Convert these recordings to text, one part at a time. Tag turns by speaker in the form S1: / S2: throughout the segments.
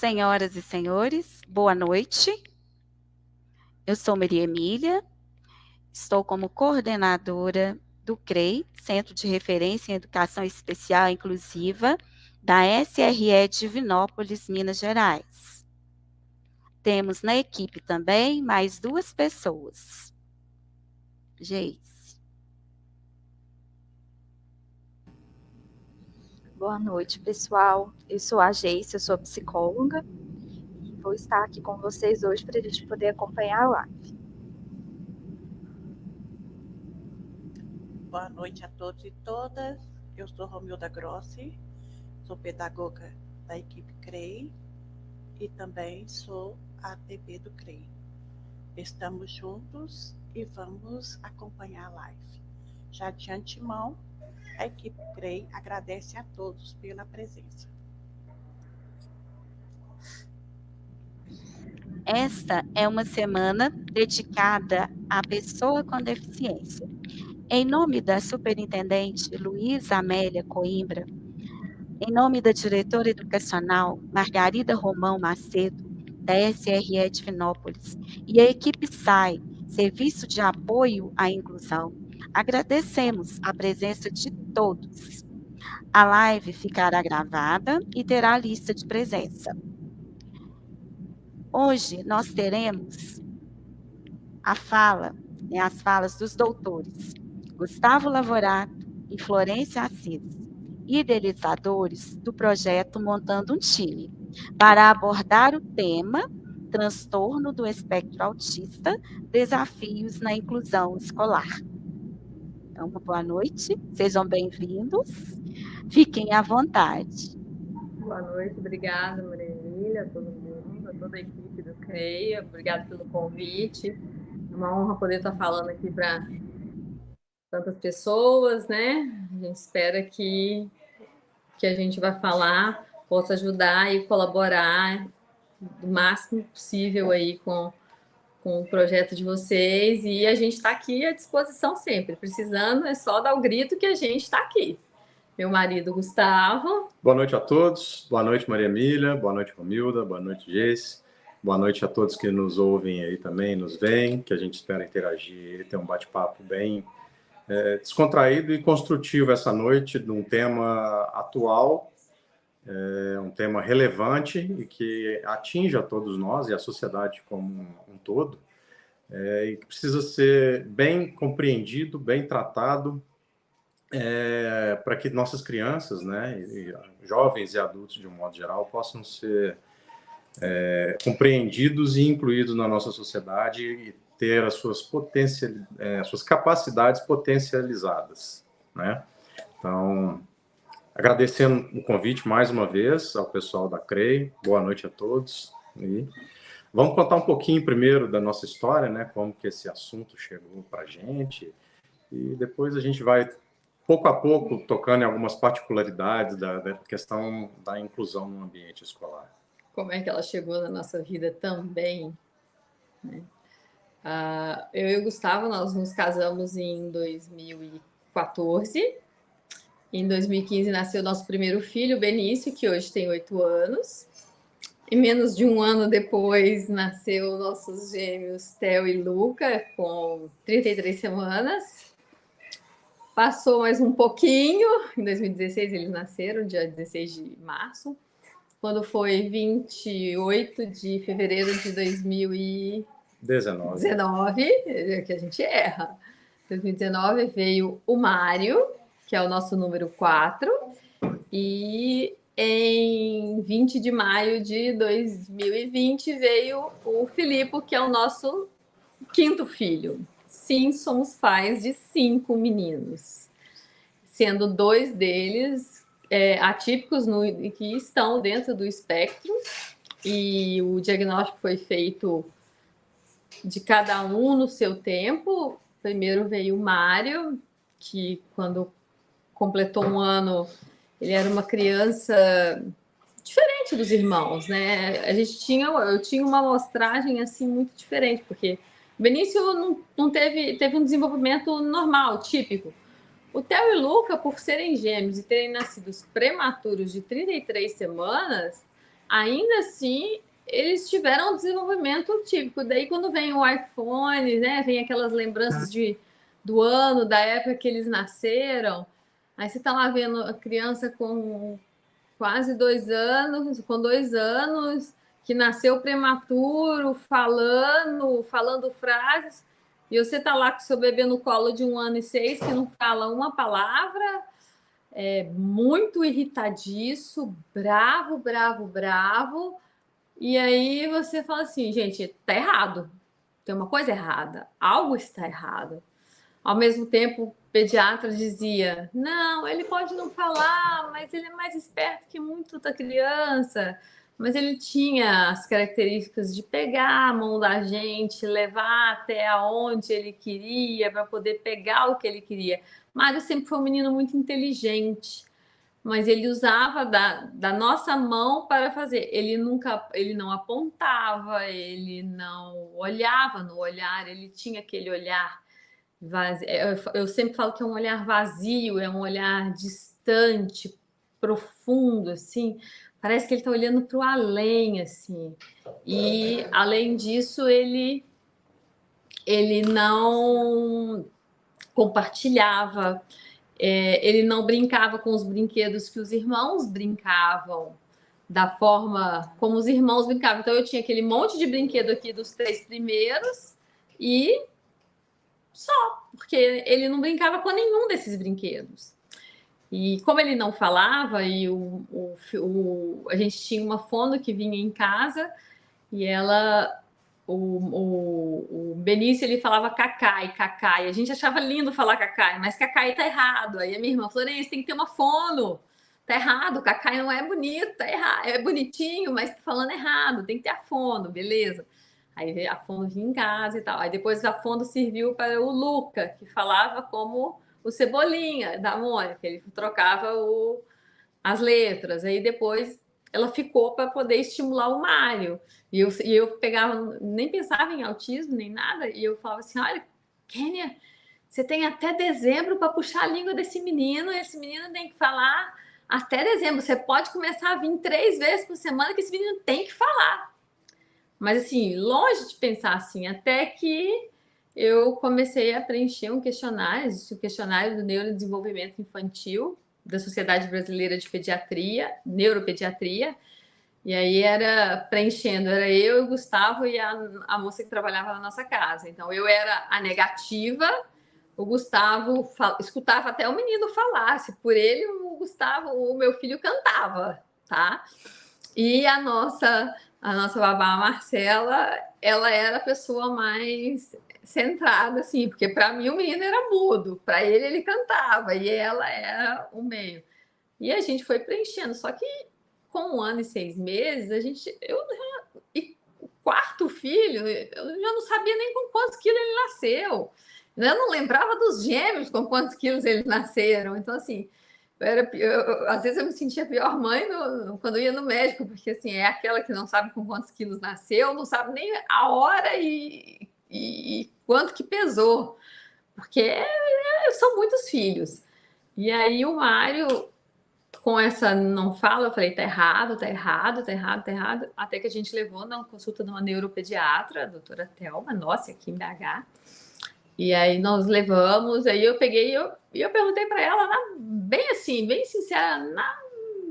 S1: Senhoras e senhores, boa noite. Eu sou Maria Emília, estou como coordenadora do CREI, Centro de Referência em Educação Especial Inclusiva, da SRE Divinópolis, Minas Gerais. Temos na equipe também mais 2 pessoas. Geis.
S2: Boa noite, pessoal. Eu sou a Geis, eu sou psicóloga e vou estar aqui com vocês hoje para a gente poder acompanhar a live.
S3: Boa noite a todos e todas. Eu sou Romilda Grossi, sou pedagoga da equipe CREI e também sou ATP do CREI. Estamos juntos e vamos acompanhar a live. Já de antemão, a equipe CREI agradece a todos pela presença.
S1: Esta é uma semana dedicada à pessoa com deficiência. Em nome da Superintendente Luísa Amélia Coimbra, em nome da diretora educacional Margarida Romão Macedo, da SRE Divinópolis, e a equipe SAI, Serviço de Apoio à Inclusão, agradecemos a presença de todos. A live ficará gravada e terá lista de presença. Hoje nós teremos as falas dos doutores Gustavo Lavorato e Florência Assis, idealizadores do projeto Montando um Time, para abordar o tema Transtorno do Espectro Autista, Desafios na Inclusão Escolar. Então, uma boa noite, sejam bem-vindos, fiquem à vontade.
S4: Boa noite, obrigada, Maria Emília, a todo mundo, a toda a equipe do CREI, obrigada pelo convite. É uma honra poder estar falando aqui para tantas pessoas, né? A gente espera que a gente vai falar possa ajudar e colaborar o máximo possível aí com o projeto de vocês, e a gente está aqui à disposição sempre. Precisando, é só dar o grito que a gente está aqui. Meu marido, Gustavo.
S5: Boa noite a todos. Boa noite, Maria Emília. Boa noite, Romilda. Boa noite, Geice. Boa noite a todos que nos ouvem aí também, nos veem, que a gente espera interagir e ter um bate-papo bem descontraído e construtivo essa noite, de um tema atual, um tema relevante e que atinge a todos nós e a sociedade como um todo, e que precisa ser bem compreendido, bem tratado, para que nossas crianças, né, e jovens e adultos de um modo geral, possam ser compreendidos e incluídos na nossa sociedade e ter as suas capacidades potencializadas, né? Então, agradecendo o convite mais uma vez ao pessoal da CREI, boa noite a todos. E vamos contar um pouquinho primeiro da nossa história, né? Como que esse assunto chegou para a gente, e depois a gente vai pouco a pouco tocando em algumas particularidades da questão da inclusão no ambiente escolar.
S4: Como é que ela chegou na nossa vida também, né? Eu e o Gustavo, nós nos casamos em 2014. Em 2015 nasceu nosso primeiro filho, Benício, que hoje tem 8 anos. E menos de um ano depois nasceu nossos gêmeos, Theo e Luca, com 33 semanas. Passou mais um pouquinho, em 2016 eles nasceram, dia 16 de março. Quando foi 28 de fevereiro de 2019, que a gente erra. 2019 veio o Mário, que é o nosso número 4, e em 20 de maio de 2020 veio o Filipe, que é o nosso 5º filho. Sim, somos pais de 5 meninos, sendo 2 deles atípicos que estão dentro do espectro, e o diagnóstico foi feito de cada um no seu tempo. Primeiro veio o Mário, que quando completou 1 ano, ele era uma criança diferente dos irmãos, né? Eu tinha uma amostragem assim muito diferente, porque o Benício não teve um desenvolvimento normal, típico. O Theo e Luca, por serem gêmeos e terem nascido prematuros de 33 semanas, ainda assim, eles tiveram um desenvolvimento típico. Daí, quando vem o iPhone, né, vem aquelas lembranças do ano, da época que eles nasceram, aí você está lá vendo a criança com quase 2 anos, com 2 anos, que nasceu prematuro, falando frases, e você está lá com seu bebê no colo de 1 ano e 6, que não fala uma palavra, muito irritadiço, bravo, bravo, bravo. E aí você fala assim, gente, tá errado. Tem uma coisa errada. Algo está errado. Ao mesmo tempo, o pediatra dizia, não, ele pode não falar, mas ele é mais esperto que muito da criança. Mas ele tinha as características de pegar a mão da gente, levar até aonde ele queria, para poder pegar o que ele queria. Mário sempre foi um menino muito inteligente, mas ele usava da nossa mão para fazer. Ele não apontava, ele não olhava no olhar, ele tinha aquele olhar vazio. Eu sempre falo que é um olhar vazio, é um olhar distante, profundo, assim. Parece que ele está olhando para o além, assim. E, além disso, ele não compartilhava, ele não brincava com os brinquedos que os irmãos brincavam, da forma como os irmãos brincavam. Então, eu tinha aquele monte de brinquedo aqui dos 3 primeiros e só, porque ele não brincava com nenhum desses brinquedos. E como ele não falava, e a gente tinha uma fono que vinha em casa, e o Benício, ele falava cacai, cacai. A gente achava lindo falar cacai, mas cacai tá errado. Aí a minha irmã, Florença, tem que ter uma fono. Tá errado, cacai não é bonito, tá errado. É bonitinho, mas tá falando errado, tem que ter a fono, beleza. Aí a fono vinha em casa e tal. Aí depois a fono serviu para o Luca, que falava como o Cebolinha da Mônica, ele trocava as letras. Aí depois ela ficou para poder estimular o Mário. E eu pegava, nem pensava em autismo, nem nada, e eu falava assim, olha, Kênia, você tem até dezembro para puxar a língua desse menino, esse menino tem que falar até dezembro, você pode começar a vir 3 vezes por semana que esse menino tem que falar. Mas assim, longe de pensar assim, até que eu comecei a preencher um questionário, o questionário do Neurodesenvolvimento Infantil, da Sociedade Brasileira de Pediatria, Neuropediatria, e aí era preenchendo, era eu, o Gustavo e a moça que trabalhava na nossa casa. Então eu era a negativa, o Gustavo escutava até o menino falar, se por ele o Gustavo, o meu filho cantava, tá? E a nossa babá, a Marcela, ela era a pessoa mais centrada, assim, porque para mim o menino era mudo, para ele cantava, e ela era o meio. E a gente foi preenchendo, só que com 1 ano e 6 meses, e o 4º filho, eu já não sabia nem com quantos quilos ele nasceu. Eu não lembrava dos gêmeos com quantos quilos eles nasceram. Então, assim, às vezes eu me sentia pior mãe quando eu ia no médico, porque assim, é aquela que não sabe com quantos quilos nasceu, não sabe nem a hora e quanto que pesou, porque são muitos filhos. E aí o Mário, com essa não fala, eu falei, tá errado, até que a gente levou na consulta de uma neuropediatra, a doutora Thelma, nossa, aqui em BH. E aí nós levamos, aí eu peguei e eu perguntei para ela, bem assim, bem sincera,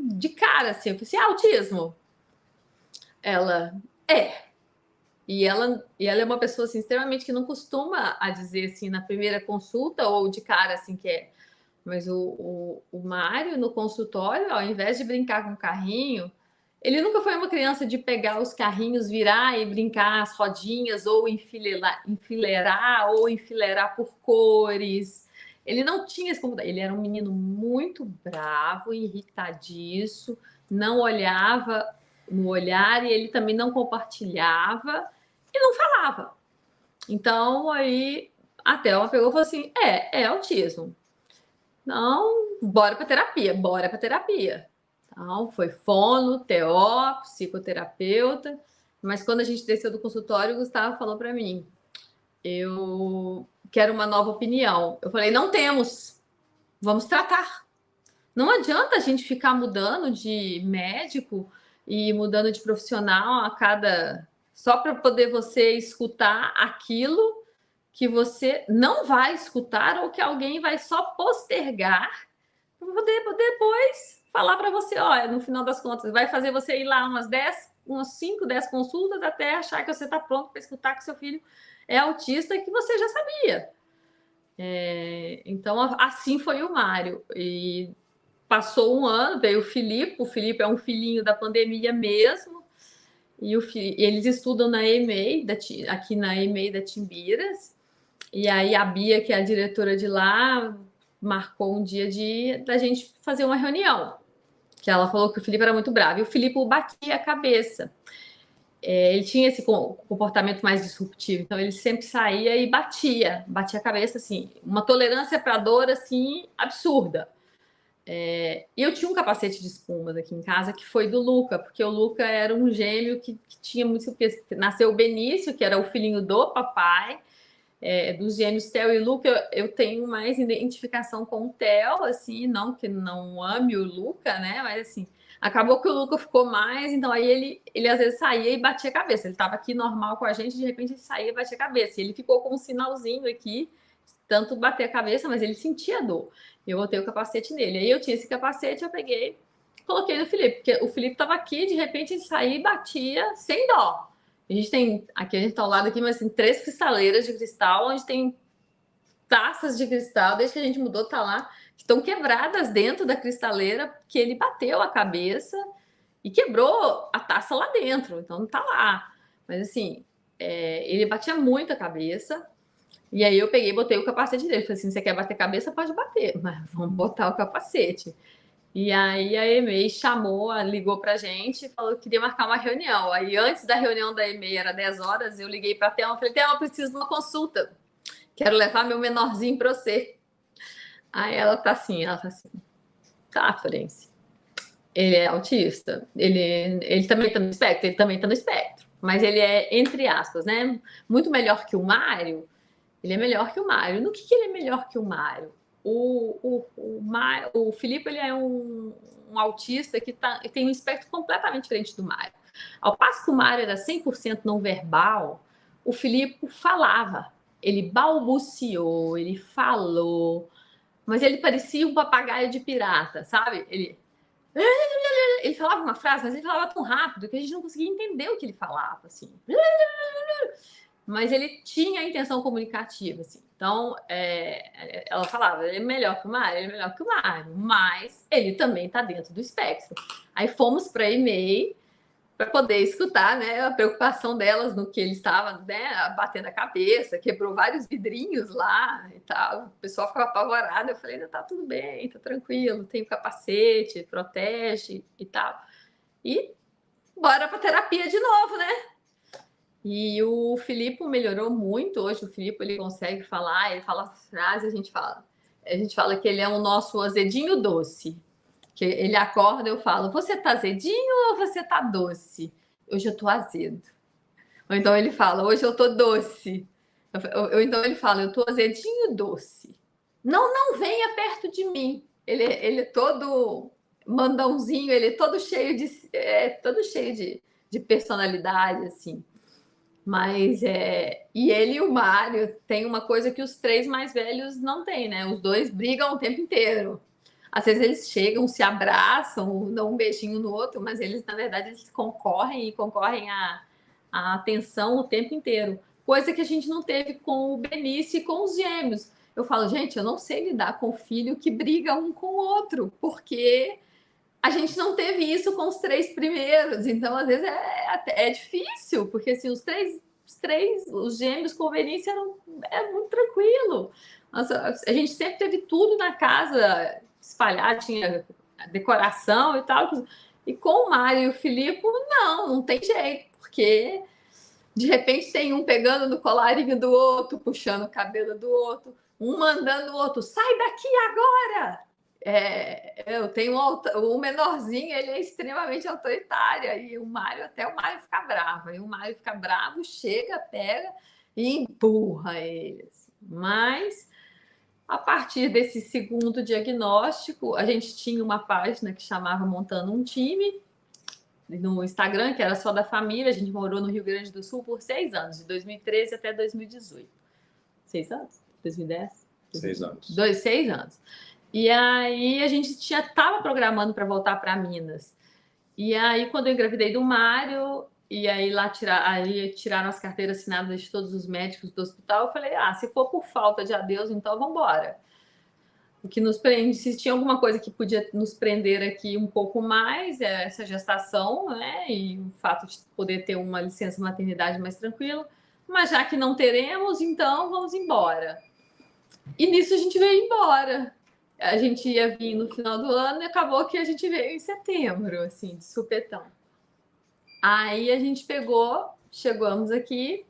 S4: de cara, assim, eu falei assim, autismo? Ela, E ela é uma pessoa, assim, extremamente que não costuma a dizer, assim, na primeira consulta ou de cara, assim, que é. Mas o Mário, no consultório, ao invés de brincar com o carrinho, ele nunca foi uma criança de pegar os carrinhos, virar e brincar as rodinhas, ou enfileirar por cores. Ele não tinha esse computador. Ele era um menino muito bravo, irritadiço, não olhava no olhar, e ele também não compartilhava e não falava. Então, aí, a Thelma pegou e falou assim, é autismo. Não, bora para terapia. Então, foi fono, TO, psicoterapeuta. Mas quando a gente desceu do consultório, o Gustavo falou para mim, eu quero uma nova opinião. Eu falei, não temos, vamos tratar. Não adianta a gente ficar mudando de médico e mudando de profissional a cada... Só para poder você escutar aquilo que você não vai escutar ou que alguém vai só postergar para poder depois falar para você, olha, no final das contas, vai fazer você ir lá umas 5, 10 consultas até achar que você está pronto para escutar que seu filho é autista e que você já sabia. Então, assim foi o Mário. E passou um ano, veio o Filipe é um filhinho da pandemia mesmo, e eles estudam na EMEI, aqui na EMEI da Timbiras, e aí a Bia, que é a diretora de lá, marcou um dia da gente fazer uma reunião, que ela falou que o Filipe era muito bravo, e o Filipe batia a cabeça. Ele tinha esse comportamento mais disruptivo, então ele sempre saía e batia a cabeça, assim, uma tolerância para dor, assim, absurda. E eu tinha um capacete de espumas aqui em casa que foi do Luca, porque o Luca era um gêmeo que tinha muito... Nasceu o Benício, que era o filhinho do papai, dos gêmeos Theo e Luca. Eu tenho mais identificação com o Theo, assim, não que não ame o Luca, né? Mas assim, acabou que o Luca ficou mais, então aí ele às vezes saía e batia a cabeça. Ele estava aqui normal com a gente, de repente ele saía e batia a cabeça. E ele ficou com um sinalzinho aqui, tanto bater a cabeça, mas ele sentia dor. Eu botei o capacete nele. Aí eu tinha esse capacete, eu peguei, coloquei no Filipe, porque o Filipe estava aqui, de repente ele saía e batia sem dó. Aqui a gente está ao lado aqui, mas tem 3 cristaleiras de cristal, onde tem taças de cristal, desde que a gente mudou, tá lá, que estão quebradas dentro da cristaleira, porque ele bateu a cabeça e quebrou a taça lá dentro, então não tá lá. Mas assim, ele batia muito a cabeça, e aí eu peguei e botei o capacete dele. Falei assim, você quer bater cabeça? Pode bater, mas vamos botar o capacete. E aí a EMEI ligou pra gente e falou que queria marcar uma reunião. Aí antes da reunião da EMEI, era 10 horas, eu liguei pra Thelma e falei, Thelma, eu preciso de uma consulta. Quero levar meu menorzinho pra você. Aí ela tá assim, tá, Florence. Ele é autista. Ele também tá no espectro. Mas ele é, entre aspas, né? Muito melhor que o Mário. Ele é melhor que o Mário. No que ele é melhor que o Mário? O Filipe, ele é um autista que tem um espectro completamente diferente do Mário. Ao passo que o Mário era 100% não verbal, o Filipe falava. Ele balbuciou, ele falou, mas ele parecia um papagaio de pirata, sabe? Ele falava uma frase, mas ele falava tão rápido que a gente não conseguia entender o que ele falava, assim. Mas ele tinha a intenção comunicativa, assim. Então, ela falava, ele é melhor que o Mário, mas ele também está dentro do espectro. Aí fomos para a EMEI para poder escutar, né, a preocupação delas no que ele estava, né, batendo a cabeça, quebrou vários vidrinhos lá e tal. O pessoal ficava apavorado. Eu falei, não, tá tudo bem, tá tranquilo, tem o capacete, protege e tal. E bora para terapia de novo, né? E o Filipe melhorou muito. Hoje o Filipe, ele consegue falar, ele fala frases, a gente fala que ele é o nosso azedinho doce. Que ele acorda, eu falo, você tá azedinho ou você tá doce? Hoje eu tô azedo. Ou então ele fala, hoje eu tô doce. Ou então ele fala, eu tô azedinho doce. Não venha perto de mim. Ele é todo mandãozinho, ele é todo cheio de personalidade, assim. Mas e ele e o Mário tem uma coisa que os 3 mais velhos não têm, né? Os 2 brigam o tempo inteiro. Às vezes eles chegam, se abraçam, dão um beijinho no outro, mas eles, na verdade, eles concorrem a atenção o tempo inteiro. Coisa que a gente não teve com o Benício e com os gêmeos. Eu falo, gente, eu não sei lidar com o filho que briga um com o outro, porque a gente não teve isso com os 3 primeiros. Então, às vezes, é difícil, porque assim, os gêmeos com o Benício é muito tranquilo. Nossa, a gente sempre teve tudo na casa espalhado, tinha decoração e tal. E com o Mário e o Filipe, não tem jeito, porque de repente tem um pegando no colarinho do outro, puxando o cabelo do outro, um mandando o outro, sai daqui agora! Eu tenho o menorzinho, ele é extremamente autoritário, e o Mário fica bravo. Aí o Mário fica bravo, chega, pega e empurra ele. Mas a partir desse segundo diagnóstico, a gente tinha uma página que chamava Montando um Time. no Instagram, que era só da família. A gente morou no Rio Grande do Sul por 6 anos, de 2013 até 2018. 6 anos? 2010?
S5: 6 anos.
S4: 6 anos. E aí a gente estava programando para voltar para Minas. E aí, quando eu engravidei do Mário, e aí lá tiraram as carteiras assinadas de todos os médicos do hospital, eu falei, se for por falta de adeus, então vamos embora. O que nos prende, se tinha alguma coisa que podia nos prender aqui um pouco mais, é essa gestação, né? E o fato de poder ter uma licença maternidade mais tranquila. Mas já que não teremos, então vamos embora. E nisso a gente veio embora. A gente ia vir no final do ano e acabou que a gente veio em setembro, assim, de supetão. Aí a gente chegamos aqui,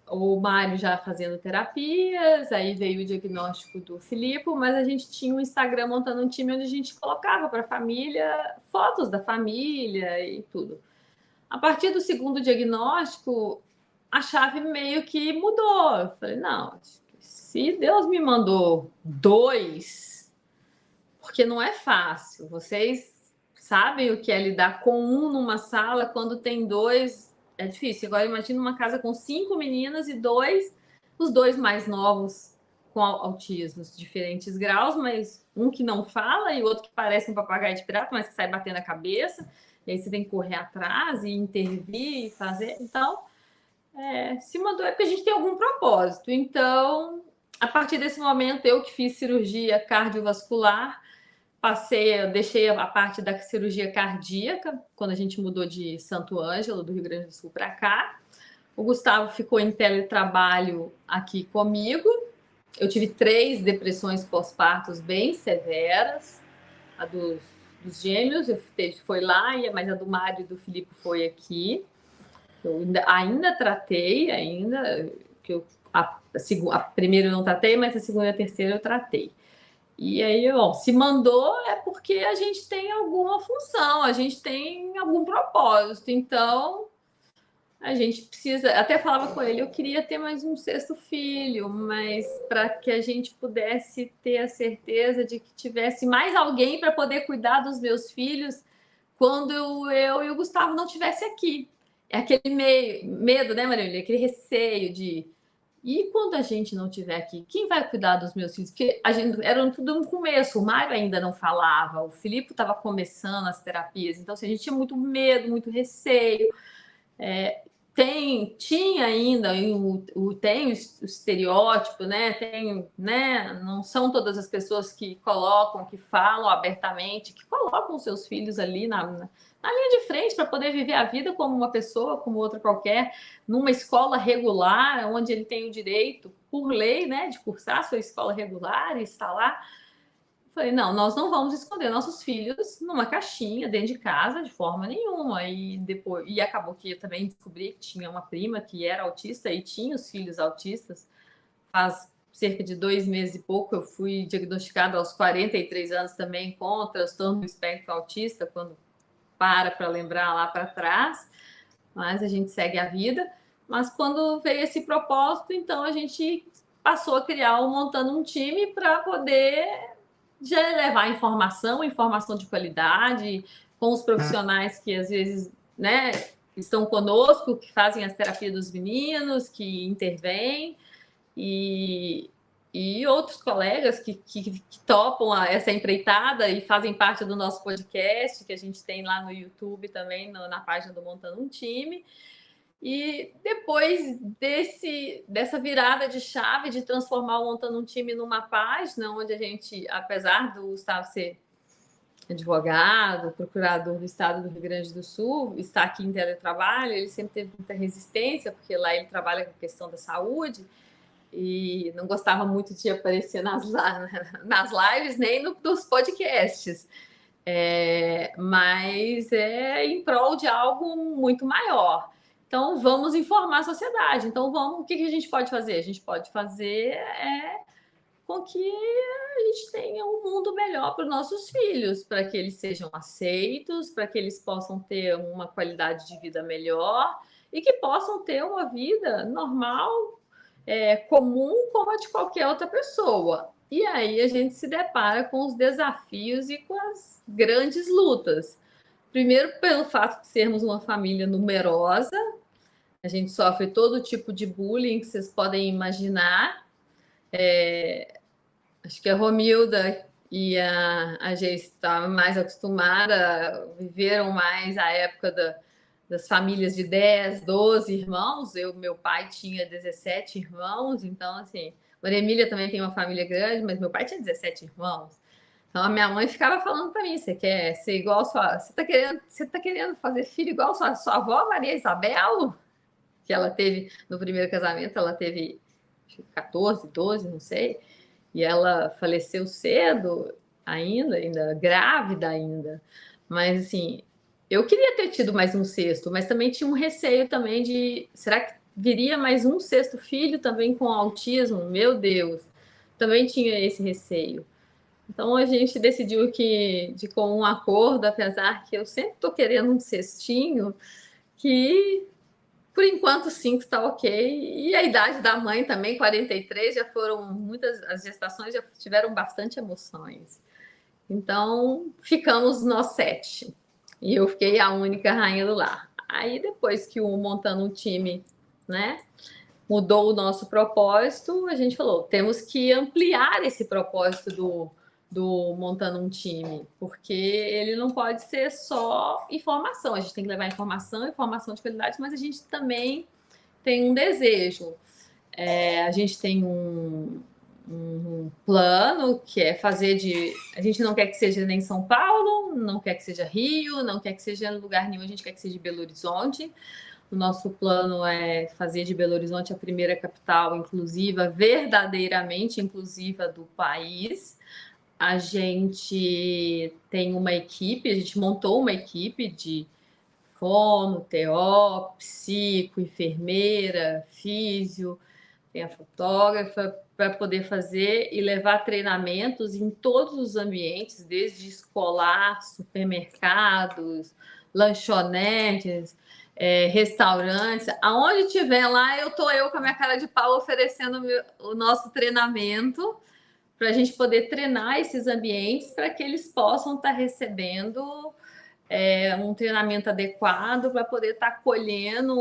S4: o Mário já fazendo terapias, aí veio o diagnóstico do Filipe, mas a gente tinha um Instagram montando um time onde a gente colocava para a família fotos da família e tudo. A partir do segundo diagnóstico, a chave meio que mudou. Eu falei, não, se Deus me mandou 2, porque não é fácil, vocês sabem o que é lidar com um numa sala, quando tem 2, é difícil. Agora imagina uma casa com 5 meninas e os 2 mais novos com autismos, diferentes graus, mas um que não fala e o outro que parece um papagaio de pirata, mas que sai batendo a cabeça, e aí você tem que correr atrás e intervir e fazer. Então, se mandou é porque a gente tem algum propósito. Então, a partir desse momento, eu que fiz cirurgia cardiovascular, deixei a parte da cirurgia cardíaca, quando a gente mudou de Santo Ângelo, do Rio Grande do Sul, para cá. O Gustavo ficou em teletrabalho aqui comigo. Eu tive 3 depressões pós-partos bem severas. A dos gêmeos foi lá, mas a do Mário e do Filipe foi aqui. Eu ainda tratei, que a primeira eu não tratei, mas a segunda e a terceira eu tratei. E aí, se mandou é porque a gente tem alguma função, a gente tem algum propósito. Então, a gente precisa... Até falava com ele, eu queria ter mais um 6º filho, mas para que a gente pudesse ter a certeza de que tivesse mais alguém para poder cuidar dos meus filhos quando eu e o Gustavo não estivesse aqui. É aquele medo, né, Marília? Aquele receio de... E quando a gente não estiver aqui, quem vai cuidar dos meus filhos? Porque era tudo no começo, o Mário ainda não falava, o Filipe estava começando as terapias, então assim, a gente tinha muito medo, muito receio. Tinha ainda tem o estereótipo, né? Não são todas as pessoas que colocam, que falam abertamente, que colocam seus filhos ali na linha de frente para poder viver a vida como uma pessoa, como outra qualquer, numa escola regular, onde ele tem o direito, por lei, né, de cursar a sua escola regular e estar lá. Falei, não, nós não vamos esconder nossos filhos numa caixinha dentro de casa de forma nenhuma. E acabou que eu também descobri que tinha uma prima que era autista e tinha os filhos autistas. Faz cerca de 2 meses e pouco eu fui diagnosticada aos 43 anos também com transtorno do espectro autista, quando para lembrar lá para trás, mas a gente segue a vida. Mas quando veio esse propósito, então a gente passou a criar montando um time para poder já levar informação de qualidade, com os profissionais que às vezes, né, estão conosco, que fazem as terapias dos meninos, que intervêm, e outros colegas que topam essa empreitada e fazem parte do nosso podcast, que a gente tem lá no YouTube também, na página do Montando um Time. E depois dessa virada de chave, de transformar o Montando um Time numa página, onde a gente, apesar do Gustavo ser advogado, procurador do estado do Rio Grande do Sul, está aqui em teletrabalho, ele sempre teve muita resistência, porque lá ele trabalha com questão da saúde, e não gostava muito de aparecer nas lives, nem nos podcasts. Mas é em prol de algo muito maior. Então, vamos informar a sociedade. Então, o que a gente pode fazer? A gente pode fazer com que a gente tenha um mundo melhor para os nossos filhos, para que eles sejam aceitos, para que eles possam ter uma qualidade de vida melhor e que possam ter uma vida normal, comum, como a de qualquer outra pessoa. E aí a gente se depara com os desafios e com as grandes lutas. primeiro pelo fato de sermos uma família numerosa, a gente sofre todo tipo de bullying que vocês podem imaginar. Acho que a Romilda e a Geis estavam mais acostumadas, viveram mais a época das famílias de 10, 12 irmãos. Meu pai tinha 17 irmãos, então, assim, Maria Emília também tem uma família grande, mas meu pai tinha 17 irmãos. Então, a minha mãe ficava falando para mim, você quer ser igual sua... Você tá querendo fazer filho igual sua avó Maria Isabel? Que ela teve, no primeiro casamento, ela teve 14, 12, não sei, e ela faleceu cedo ainda grávida ainda. Mas, assim, eu queria ter tido mais um sexto, mas também tinha um receio também de, será que viria mais um sexto filho também com autismo? Meu Deus, também tinha esse receio. Então, a gente decidiu que, de com um acordo, apesar que eu sempre estou querendo um cestinho, que por enquanto 5 está ok. E a idade da mãe também, 43, já foram muitas, as gestações já tiveram bastante emoções. Então, ficamos nós 7. E eu fiquei a única rainha do lar. Aí, depois que o Montando um Time, né, mudou o nosso propósito, a gente falou, temos que ampliar esse propósito do Montando um Time, porque ele não pode ser só informação, a gente tem que levar informação de qualidade, mas a gente também tem um desejo. A gente tem um plano que é fazer de... A gente não quer que seja nem São Paulo, não quer que seja Rio, não quer que seja lugar nenhum, a gente quer que seja Belo Horizonte. O nosso plano é fazer de Belo Horizonte a primeira capital inclusiva, verdadeiramente inclusiva do país. A gente tem uma equipe, a gente montou uma equipe de fono, TO, psico, enfermeira, físio, tem a fotógrafa, para poder fazer e levar treinamentos em todos os ambientes, desde escolar, supermercados, lanchonetes, restaurantes, aonde tiver lá, eu com a minha cara de pau oferecendo o nosso treinamento, para a gente poder treinar esses ambientes para que eles possam estar recebendo um treinamento adequado para poder estar acolhendo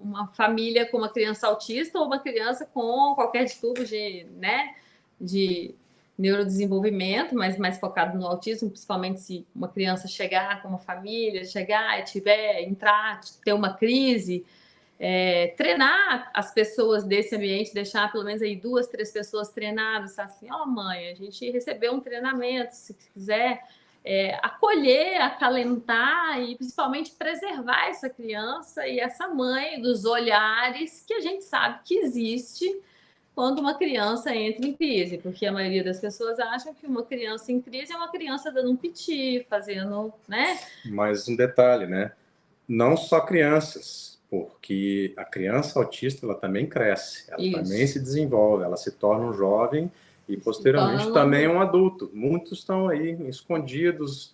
S4: uma família com uma criança autista ou uma criança com qualquer distúrbio de neurodesenvolvimento, mas mais focado no autismo, principalmente se uma criança chegar com uma família, ter uma crise. Treinar as pessoas desse ambiente, deixar pelo menos aí 2, 3 pessoas treinadas, assim, mãe, a gente recebeu um treinamento, se quiser acolher, acalentar e principalmente preservar essa criança e essa mãe dos olhares que a gente sabe que existe quando uma criança entra em crise, porque a maioria das pessoas acham que uma criança em crise é uma criança dando um piti, fazendo, né?
S5: Mas um detalhe, né? Não só crianças, porque a criança autista, ela também cresce, ela também se desenvolve, ela se torna um jovem e posteriormente também um adulto. Muitos estão aí escondidos,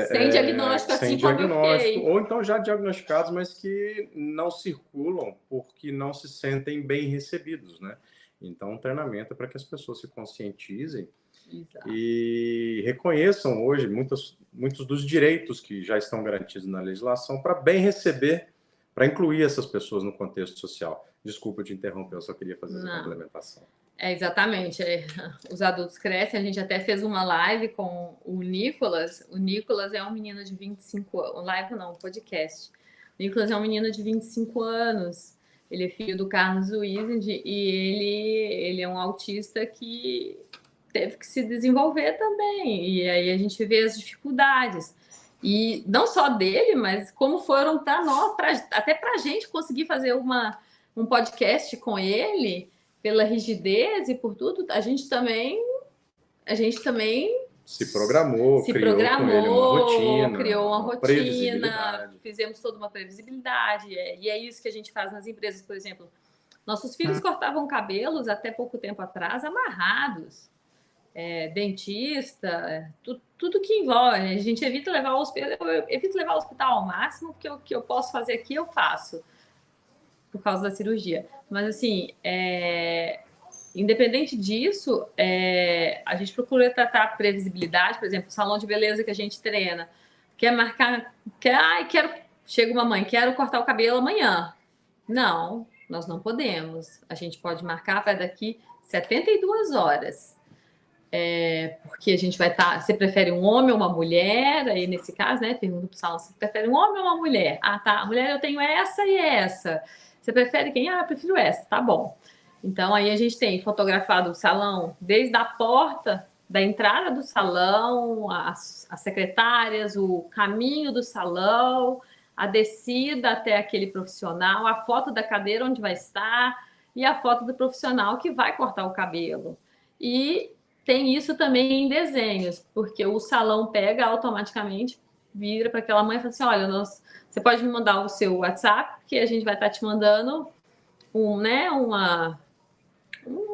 S4: sem diagnóstico,
S5: sem diagnóstico, ou então já diagnosticados, mas que não circulam porque não se sentem bem recebidos, né? Então, o treinamento é para que as pessoas se conscientizem. Exato. E reconheçam hoje muitos dos direitos que já estão garantidos na legislação para bem receber, para incluir essas pessoas no contexto social. Desculpa te interromper, eu só queria fazer essa complementação.
S4: Exatamente. Os adultos crescem, a gente até fez uma live com o Nicolas. O Nicolas é um menino de 25 anos, live não, podcast. O Nicolas é um menino de 25 anos, ele é filho do Carlos Wizard e ele é um autista que teve que se desenvolver também, e aí a gente vê as dificuldades, e não só dele, mas como foram para nós, até para a gente conseguir fazer um podcast com ele, pela rigidez e por tudo, a gente também
S5: se programou,
S4: criou uma rotina, fizemos toda uma previsibilidade, e é isso que a gente faz nas empresas, por exemplo. Nossos filhos cortavam cabelos até pouco tempo atrás, amarrados. Dentista, tudo que envolve. A gente evita levar ao hospital, eu evito levar ao hospital ao máximo, porque o que eu posso fazer aqui, eu faço, por causa da cirurgia. Mas, assim, independente disso, a gente procura tratar a previsibilidade, por exemplo, o salão de beleza que a gente treina. Quer marcar? Chega uma mãe, quero cortar o cabelo amanhã. Não, nós não podemos. A gente pode marcar para daqui 72 horas. Porque a gente vai estar. Você prefere um homem ou uma mulher? Aí, nesse caso, né? Pergunta para o salão: você prefere um homem ou uma mulher? Ah, tá. A mulher eu tenho essa e essa. Você prefere quem? Ah, eu prefiro essa. Tá bom. Então, aí a gente tem fotografado o salão desde a porta da entrada do salão, as secretárias, o caminho do salão, a descida até aquele profissional, a foto da cadeira onde vai estar e a foto do profissional que vai cortar o cabelo. E tem isso também em desenhos, porque o salão pega automaticamente, vira para aquela mãe e fala assim: olha, você pode me mandar o seu WhatsApp, que a gente vai estar te mandando um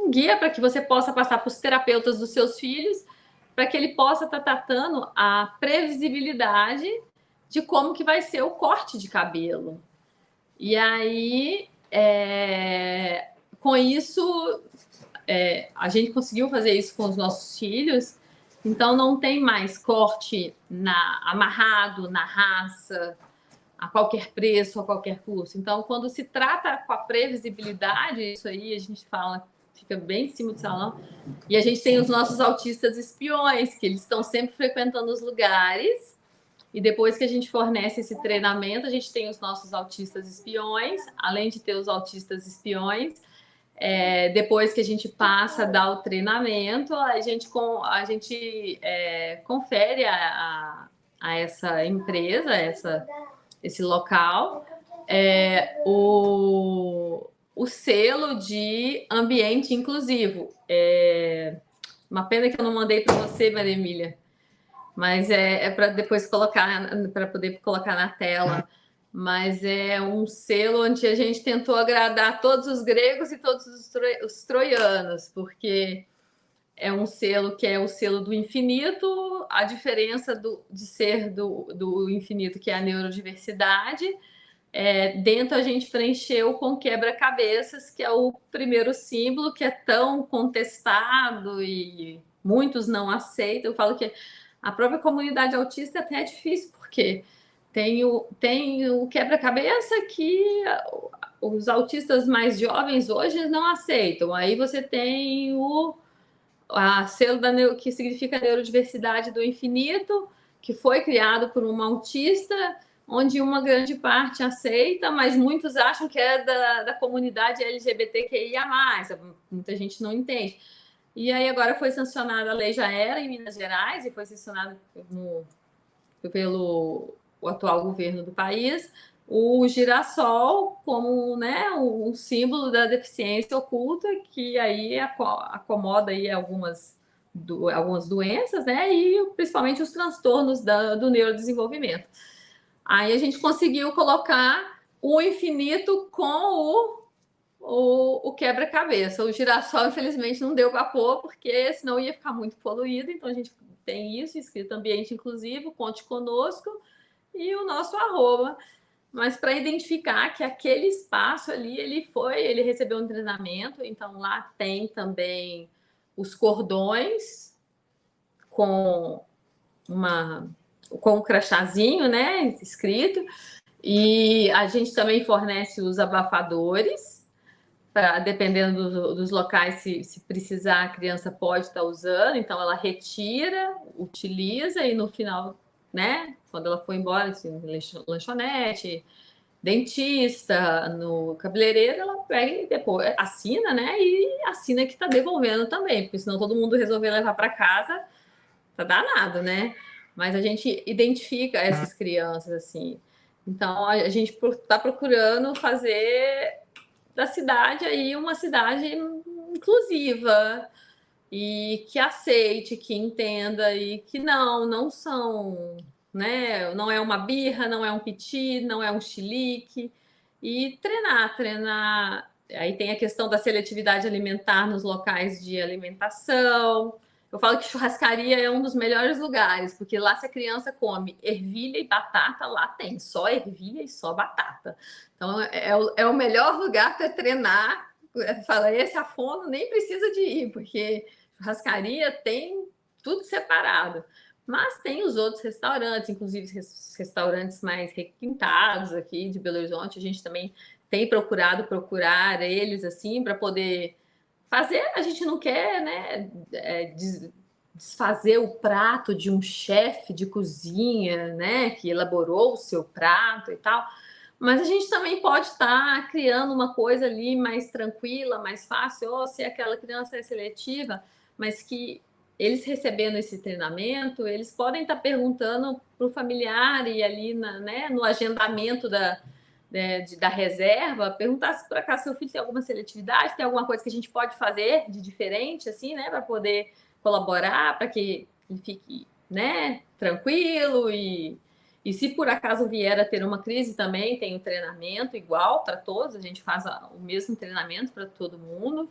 S4: guia para que você possa passar para os terapeutas dos seus filhos, para que ele possa estar tratando a previsibilidade de como que vai ser o corte de cabelo. E aí, com isso, a gente conseguiu fazer isso com os nossos filhos, então não tem mais corte amarrado na raça, a qualquer preço, a qualquer custo. Então, quando se trata com a previsibilidade, isso aí a gente fala, fica bem em cima do salão. E a gente tem os nossos autistas espiões, que eles estão sempre frequentando os lugares. E depois que a gente fornece esse treinamento, a gente tem os nossos autistas espiões, além de ter os autistas espiões. Depois que a gente passa a dar o treinamento, a gente confere a essa empresa, esse local, o selo de ambiente inclusivo. Uma pena que eu não mandei para você, Maria Emília, mas para depois para poder colocar na tela. Mas é um selo onde a gente tentou agradar todos os gregos e todos os troianos, porque é um selo que é o selo do infinito, a diferença de ser do infinito, que é a neurodiversidade. Dentro a gente preencheu com quebra-cabeças, que é o primeiro símbolo, que é tão contestado e muitos não aceitam. Eu falo que a própria comunidade autista até é difícil, porque tem o quebra-cabeça que os autistas mais jovens hoje não aceitam. Aí você tem a selo que significa neurodiversidade do infinito, que foi criado por uma autista, onde uma grande parte aceita, mas muitos acham que é da comunidade LGBTQIA+, muita gente não entende. E aí agora foi sancionada, a lei já era em Minas Gerais, e foi sancionada pelo o atual governo do país, o girassol como, né, um símbolo da deficiência oculta, que aí acomoda aí algumas doenças, né, e principalmente os transtornos do neurodesenvolvimento. Aí a gente conseguiu colocar o infinito com o quebra-cabeça. O girassol, infelizmente, não deu para pôr, porque senão ia ficar muito poluído. Então a gente tem isso escrito: ambiente inclusivo, conte conosco, e o nosso @. Mas para identificar que aquele espaço ali, ele recebeu um treinamento. Então lá tem também os cordões com um crachazinho, né, escrito. E a gente também fornece os abafadores, dependendo dos locais, se precisar, a criança pode estar usando. Então ela retira, utiliza, e no final, né, quando ela for embora, assim, lanchonete, dentista, no cabeleireiro, ela pega e depois assina, né, e assina que está devolvendo também, porque senão todo mundo resolver levar para casa, tá danado, né? Mas a gente identifica essas crianças, assim. Então a gente está procurando fazer da cidade aí uma cidade inclusiva, e que aceite, que entenda, e que não são, né? Não é uma birra, não é um piti, não é um chilique. E treinar. Aí tem a questão da seletividade alimentar nos locais de alimentação. Eu falo que churrascaria é um dos melhores lugares, porque lá, se a criança come ervilha e batata, lá tem só ervilha e só batata. Então é o melhor lugar para treinar. Fala, esse afono nem precisa de ir, porque churrascaria tem tudo separado. Mas tem os outros restaurantes, inclusive restaurantes mais requintados aqui de Belo Horizonte. A gente também tem procurado procurar eles assim para poder fazer. A gente não quer, né, desfazer o prato de um chefe de cozinha, né, que elaborou o seu prato e tal. Mas a gente também pode estar criando uma coisa ali mais tranquila, mais fácil, ou se aquela criança é seletiva, mas que eles recebendo esse treinamento, eles podem estar perguntando para o familiar e ali né, no agendamento da reserva, perguntar se por acaso seu filho tem alguma seletividade, tem alguma coisa que a gente pode fazer de diferente, assim, né, para poder colaborar, para que ele fique, né, tranquilo e se por acaso vier a ter uma crise também, tem um treinamento igual para todos, a gente faz o mesmo treinamento para todo mundo.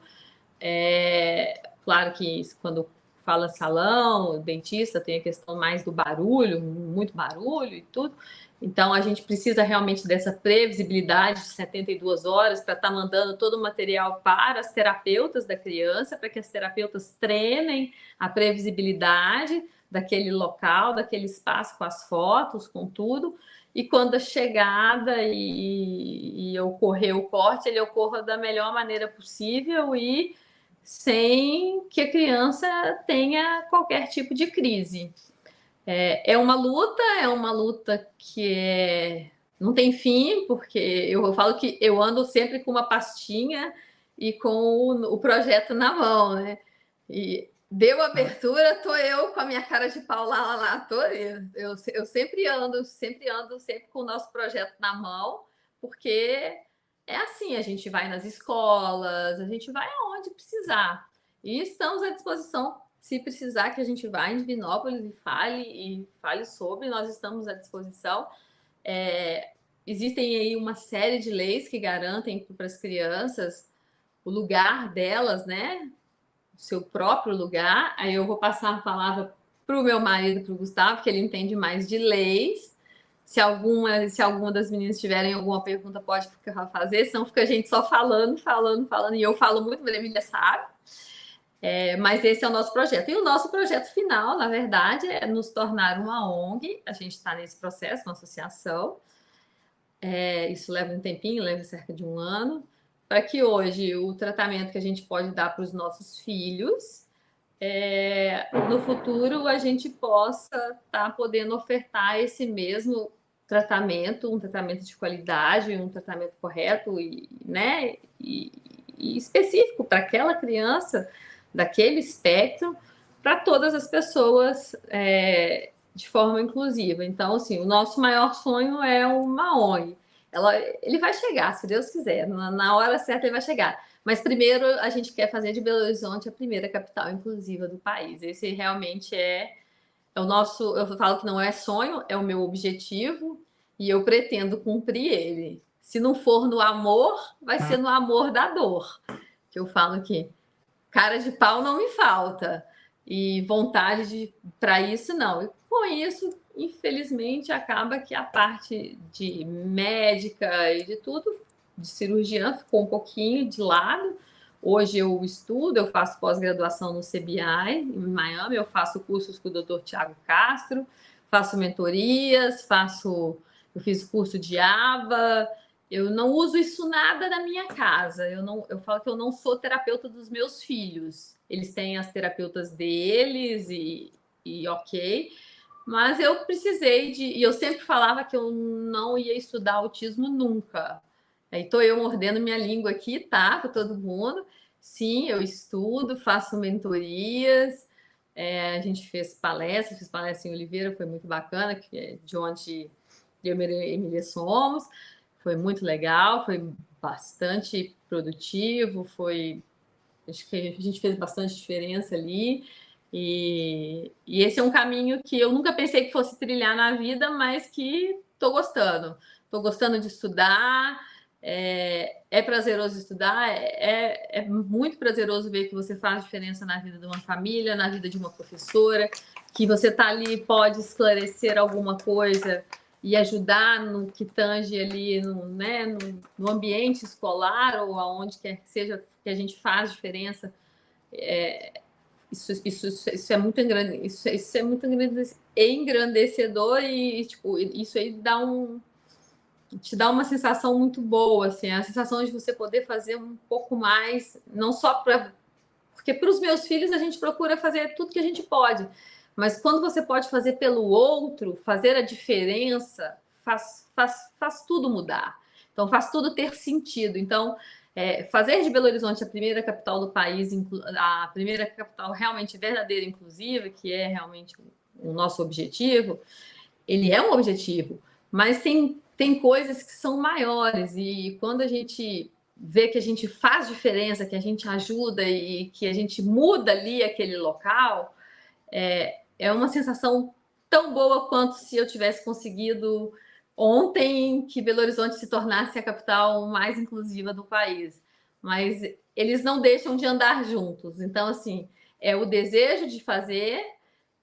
S4: Claro que quando fala salão, dentista, tem a questão mais do barulho, muito barulho e tudo. Então, a gente precisa realmente dessa previsibilidade de 72 horas para estar mandando todo o material para as terapeutas da criança, para que as terapeutas treinem a previsibilidade daquele local, daquele espaço, com as fotos, com tudo. E quando a chegada e ocorrer o corte, ele ocorra da melhor maneira possível e sem que a criança tenha qualquer tipo de crise. É uma luta que não tem fim, porque eu falo que eu ando sempre com uma pastinha e com o projeto na mão, né? E deu abertura, tô eu com a minha cara de pau lá, tô eu sempre ando sempre com o nosso projeto na mão, porque é assim, a gente vai nas escolas, a gente vai aonde precisar. E estamos à disposição, se precisar que a gente vá em Divinópolis e fale sobre, nós estamos à disposição. Existem aí uma série de leis que garantem para as crianças o lugar delas, né? O seu próprio lugar. Aí eu vou passar a palavra para o meu marido, para o Gustavo, que ele entende mais de leis. Se alguma das meninas tiverem alguma pergunta, pode ficar fazer, senão fica a gente só falando, e eu falo muito, a Emília sabe. Mas esse é o nosso projeto. E o nosso projeto final, na verdade, é nos tornar uma ONG. A gente está nesse processo, uma associação. Isso leva um tempinho, leva cerca de 1 ano, para que hoje o tratamento que a gente pode dar para os nossos filhos, no futuro a gente possa estar podendo ofertar esse mesmo tratamento, um tratamento de qualidade, um tratamento correto né, e específico para aquela criança, daquele espectro, para todas as pessoas de forma inclusiva. Então, assim, o nosso maior sonho é uma ONG. Ele vai chegar, se Deus quiser, na hora certa ele vai chegar. Mas primeiro a gente quer fazer de Belo Horizonte a primeira capital inclusiva do país. Esse realmente é o nosso. Eu falo que não é sonho, é o meu objetivo e eu pretendo cumprir ele. Se não for no amor, vai ser no amor da dor. Que eu falo que cara de pau não me falta e vontade para isso não. E com isso, infelizmente, acaba que a parte de médica e de tudo, de cirurgiã, ficou um pouquinho de lado. Hoje eu estudo, eu faço pós-graduação no CBI, em Miami, eu faço cursos com o Dr. Tiago Castro, faço mentorias, eu fiz curso de ABA, eu não uso isso nada na minha casa. Eu falo que eu não sou terapeuta dos meus filhos. Eles têm as terapeutas deles e ok. Mas eu precisei e eu sempre falava que eu não ia estudar autismo nunca. Aí estou eu mordendo minha língua aqui, tá? Com todo mundo. Sim, eu estudo, faço mentorias. A gente fiz palestra em Oliveira, foi muito bacana, que é de onde eu e a Emília somos. Foi muito legal, foi bastante produtivo, acho que a gente fez bastante diferença ali. E esse é um caminho que eu nunca pensei que fosse trilhar na vida, mas que estou gostando. Estou gostando de estudar, é prazeroso estudar, é muito prazeroso ver que você faz diferença na vida de uma família, na vida de uma professora, que você está ali, pode esclarecer alguma coisa e ajudar no que tange ali no ambiente escolar ou aonde quer que seja que a gente faz diferença. isso é muito isso é muito engrandecedor e tipo, isso aí te dá uma sensação muito boa, assim, a sensação de você poder fazer um pouco mais, não só porque para os meus filhos a gente procura fazer tudo que a gente pode, mas quando você pode fazer pelo outro, fazer a diferença, faz tudo mudar. Então, faz tudo ter sentido. Então, fazer de Belo Horizonte a primeira capital do país, a primeira capital realmente verdadeira inclusiva, que é realmente o nosso objetivo, ele é um objetivo, mas tem coisas que são maiores, e quando a gente vê que a gente faz diferença, que a gente ajuda e que a gente muda ali aquele local, é uma sensação tão boa quanto se eu tivesse conseguido ontem que Belo Horizonte se tornasse a capital mais inclusiva do país. Mas eles não deixam de andar juntos. Então, assim, é o desejo de fazer,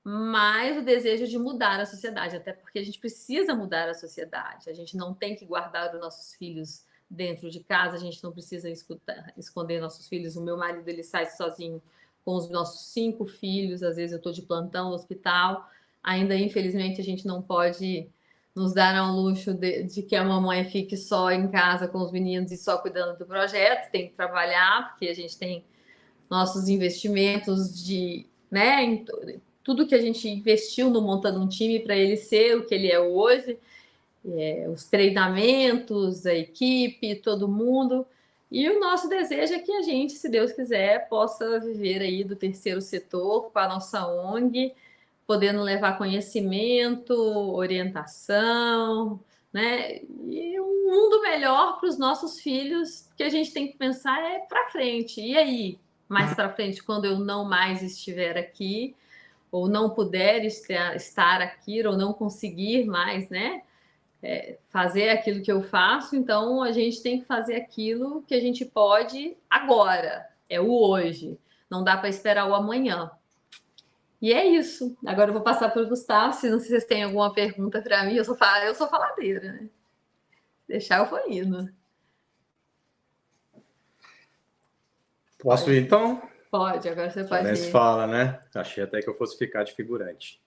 S4: mais o desejo de mudar a sociedade, até porque a gente precisa mudar a sociedade. A gente não tem que guardar os nossos filhos dentro de casa, a gente não precisa esconder nossos filhos. O meu marido, ele sai sozinho com os nossos 5 filhos, às vezes eu estou de plantão no hospital, ainda infelizmente a gente não pode nos dar ao luxo de que a mamãe fique só em casa com os meninos e só cuidando do projeto, tem que trabalhar, porque a gente tem nossos investimentos né, tudo que a gente investiu no montando um time para ele ser o que ele é hoje, os treinamentos, a equipe, todo mundo. E o nosso desejo é que a gente, se Deus quiser, possa viver aí do terceiro setor com a nossa ONG, podendo levar conhecimento, orientação, né? E um mundo melhor para os nossos filhos, que a gente tem que pensar para frente. E aí, mais para frente, quando eu não mais estiver aqui, ou não puder estar aqui, ou não conseguir mais, né? Fazer aquilo que eu faço, então a gente tem que fazer aquilo que a gente pode agora, é o hoje, não dá para esperar o amanhã. E é isso. Agora eu vou passar para o Gustavo, se vocês têm alguma pergunta para mim, eu sou faladeira, né? Deixar eu vou indo.
S5: Posso ir então?
S4: Pode, agora você pode ir.
S5: Se fala, né? Achei até que eu fosse ficar de figurante.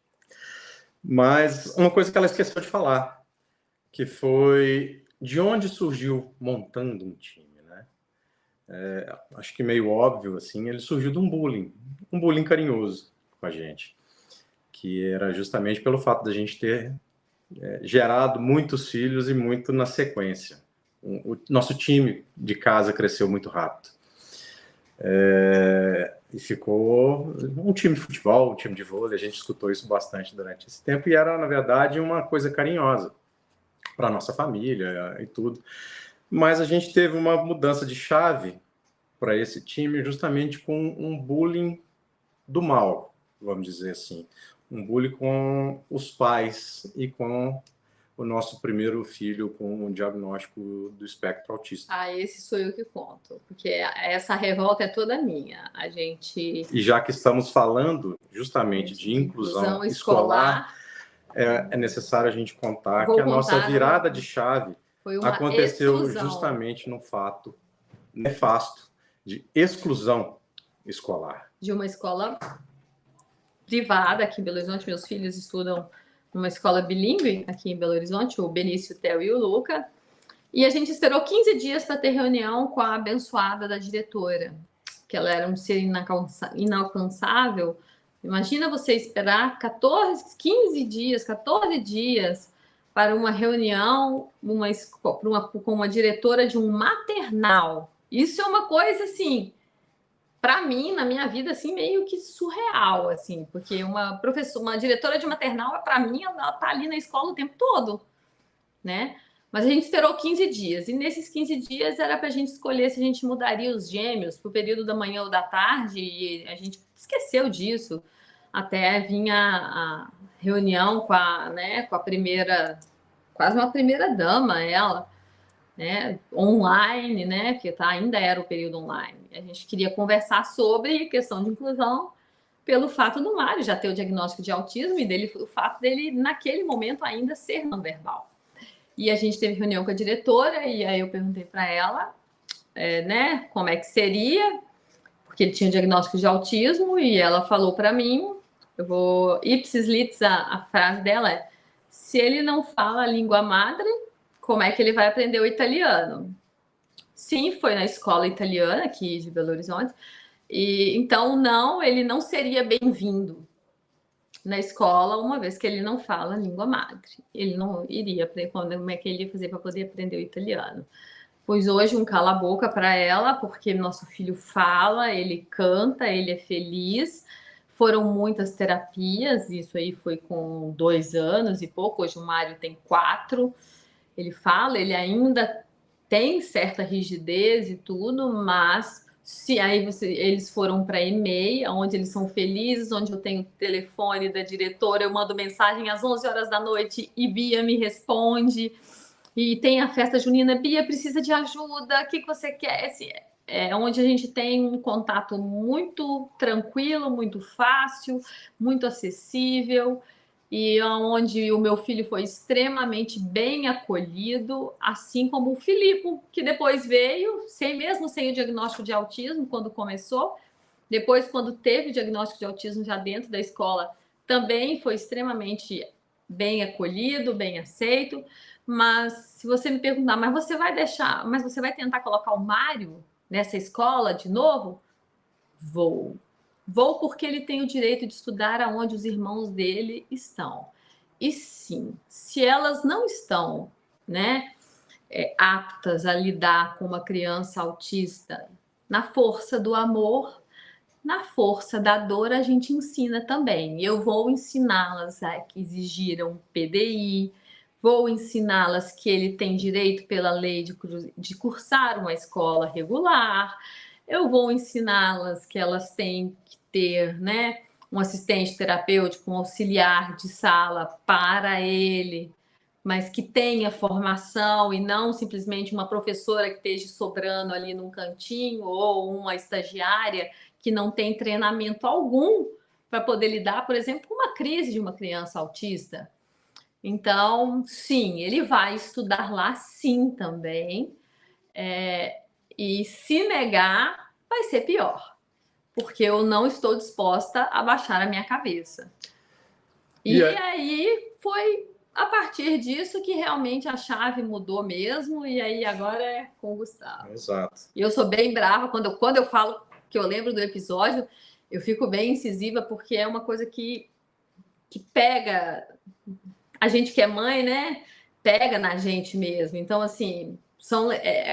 S5: Mas uma coisa que ela esqueceu de falar, que foi de onde surgiu montando um time, né? Acho que meio óbvio, assim, ele surgiu de um bullying carinhoso com a gente, que era justamente pelo fato da gente ter gerado muitos filhos e muito na sequência. O nosso time de casa cresceu muito rápido. E ficou um time de futebol, um time de vôlei, a gente escutou isso bastante durante esse tempo, e era, na verdade, uma coisa carinhosa para a nossa família e tudo. Mas a gente teve uma mudança de chave para esse time justamente com um bullying do mal, vamos dizer assim. Um bullying com os pais e com o nosso primeiro filho com o diagnóstico do espectro autista.
S4: Esse sou eu que conto, porque essa revolta é toda minha. E
S5: já que estamos falando justamente de inclusão escolar, é necessário a gente contar que a nossa virada de chave aconteceu justamente no fato nefasto de exclusão escolar.
S4: De uma escola privada aqui em Belo Horizonte, meus filhos estudam numa escola bilíngue aqui em Belo Horizonte, o Benício, o Theo e o Luca, e a gente esperou 15 dias para ter reunião com a abençoada da diretora, que ela era um ser inalcançável. Imagina você esperar 14 dias para uma reunião com uma diretora de um maternal. Isso é uma coisa, assim, para mim, na minha vida, assim, meio que surreal, assim, porque uma diretora de maternal, para mim, ela tá ali na escola o tempo todo, né? Mas a gente esperou 15 dias, e nesses 15 dias era para a gente escolher se a gente mudaria os gêmeos para o período da manhã ou da tarde, e a gente esqueceu disso, até vinha a reunião com a primeira, quase uma primeira dama, ela, né, online, né, porque ainda era o período online. A gente queria conversar sobre questão de inclusão pelo fato do Mário já ter o diagnóstico de autismo e o fato dele, naquele momento, ainda ser não verbal. E a gente teve reunião com a diretora e aí eu perguntei para ela, né, como é que seria, porque ele tinha diagnóstico de autismo, e ela falou para mim, eu vou... Ipsis litis, a frase dela é: se ele não fala a língua madre, como é que ele vai aprender o italiano? Sim, foi na escola italiana aqui de Belo Horizonte, e então ele não seria bem-vindo na escola, uma vez que ele não fala a língua madre. Ele não iria aprender, como é que ele ia fazer para poder aprender o italiano. Pois hoje um cala-boca para ela, porque nosso filho fala, ele canta, ele é feliz. Foram muitas terapias, isso aí foi com 2 anos e pouco, hoje o Mário tem 4. Ele fala, ele ainda tem certa rigidez e tudo, mas se aí eles foram para e-mail, onde eles são felizes, onde eu tenho o telefone da diretora, eu mando mensagem às 11 horas da noite e Bia me responde. E tem a festa junina, Bia precisa de ajuda, o que você quer? Assim, onde a gente tem um contato muito tranquilo, muito fácil, muito acessível, e onde o meu filho foi extremamente bem acolhido, assim como o Filipe, que depois veio, mesmo sem o diagnóstico de autismo, quando começou, depois, quando teve o diagnóstico de autismo já dentro da escola, também foi extremamente bem acolhido, bem aceito. Mas se você me perguntar, mas você vai tentar colocar o Mário nessa escola de novo? Vou porque ele tem o direito de estudar aonde os irmãos dele estão. E sim, se elas não estão, né, aptas a lidar com uma criança autista, na força do amor, na força da dor, a gente ensina também. Eu vou ensiná-las a exigir um PDI, vou ensiná-las que ele tem direito pela lei de cursar uma escola regular. Eu vou ensiná-las que elas têm que ter, né, um assistente terapêutico, um auxiliar de sala para ele, mas que tenha formação e não simplesmente uma professora que esteja sobrando ali num cantinho ou uma estagiária que não tem treinamento algum para poder lidar, por exemplo, com uma crise de uma criança autista. Então, sim, ele vai estudar lá, sim, também. E se negar, vai ser pior, porque eu não estou disposta a baixar a minha cabeça. E aí foi a partir disso que realmente a chave mudou mesmo, e aí agora é com o Gustavo.
S5: Exato.
S4: E eu sou bem brava, quando eu falo que eu lembro do episódio, eu fico bem incisiva, porque é uma coisa que pega... A gente que é mãe, né? Pega na gente mesmo. Então, assim,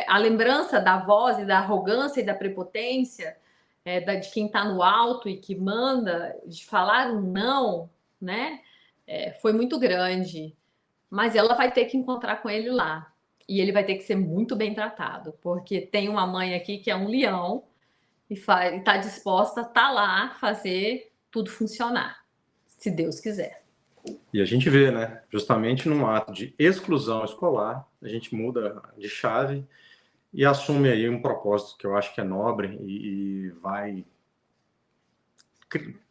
S4: a lembrança da voz e da arrogância e da prepotência de quem está no alto e que manda, de falar um não, né? Foi muito grande. Mas ela vai ter que encontrar com ele lá. E ele vai ter que ser muito bem tratado, porque tem uma mãe aqui que é um leão e está disposta a estar lá, fazer tudo funcionar, se Deus quiser.
S5: E a gente vê, né? Justamente num ato de exclusão escolar, a gente muda de chave e assume aí um propósito que eu acho que é nobre e vai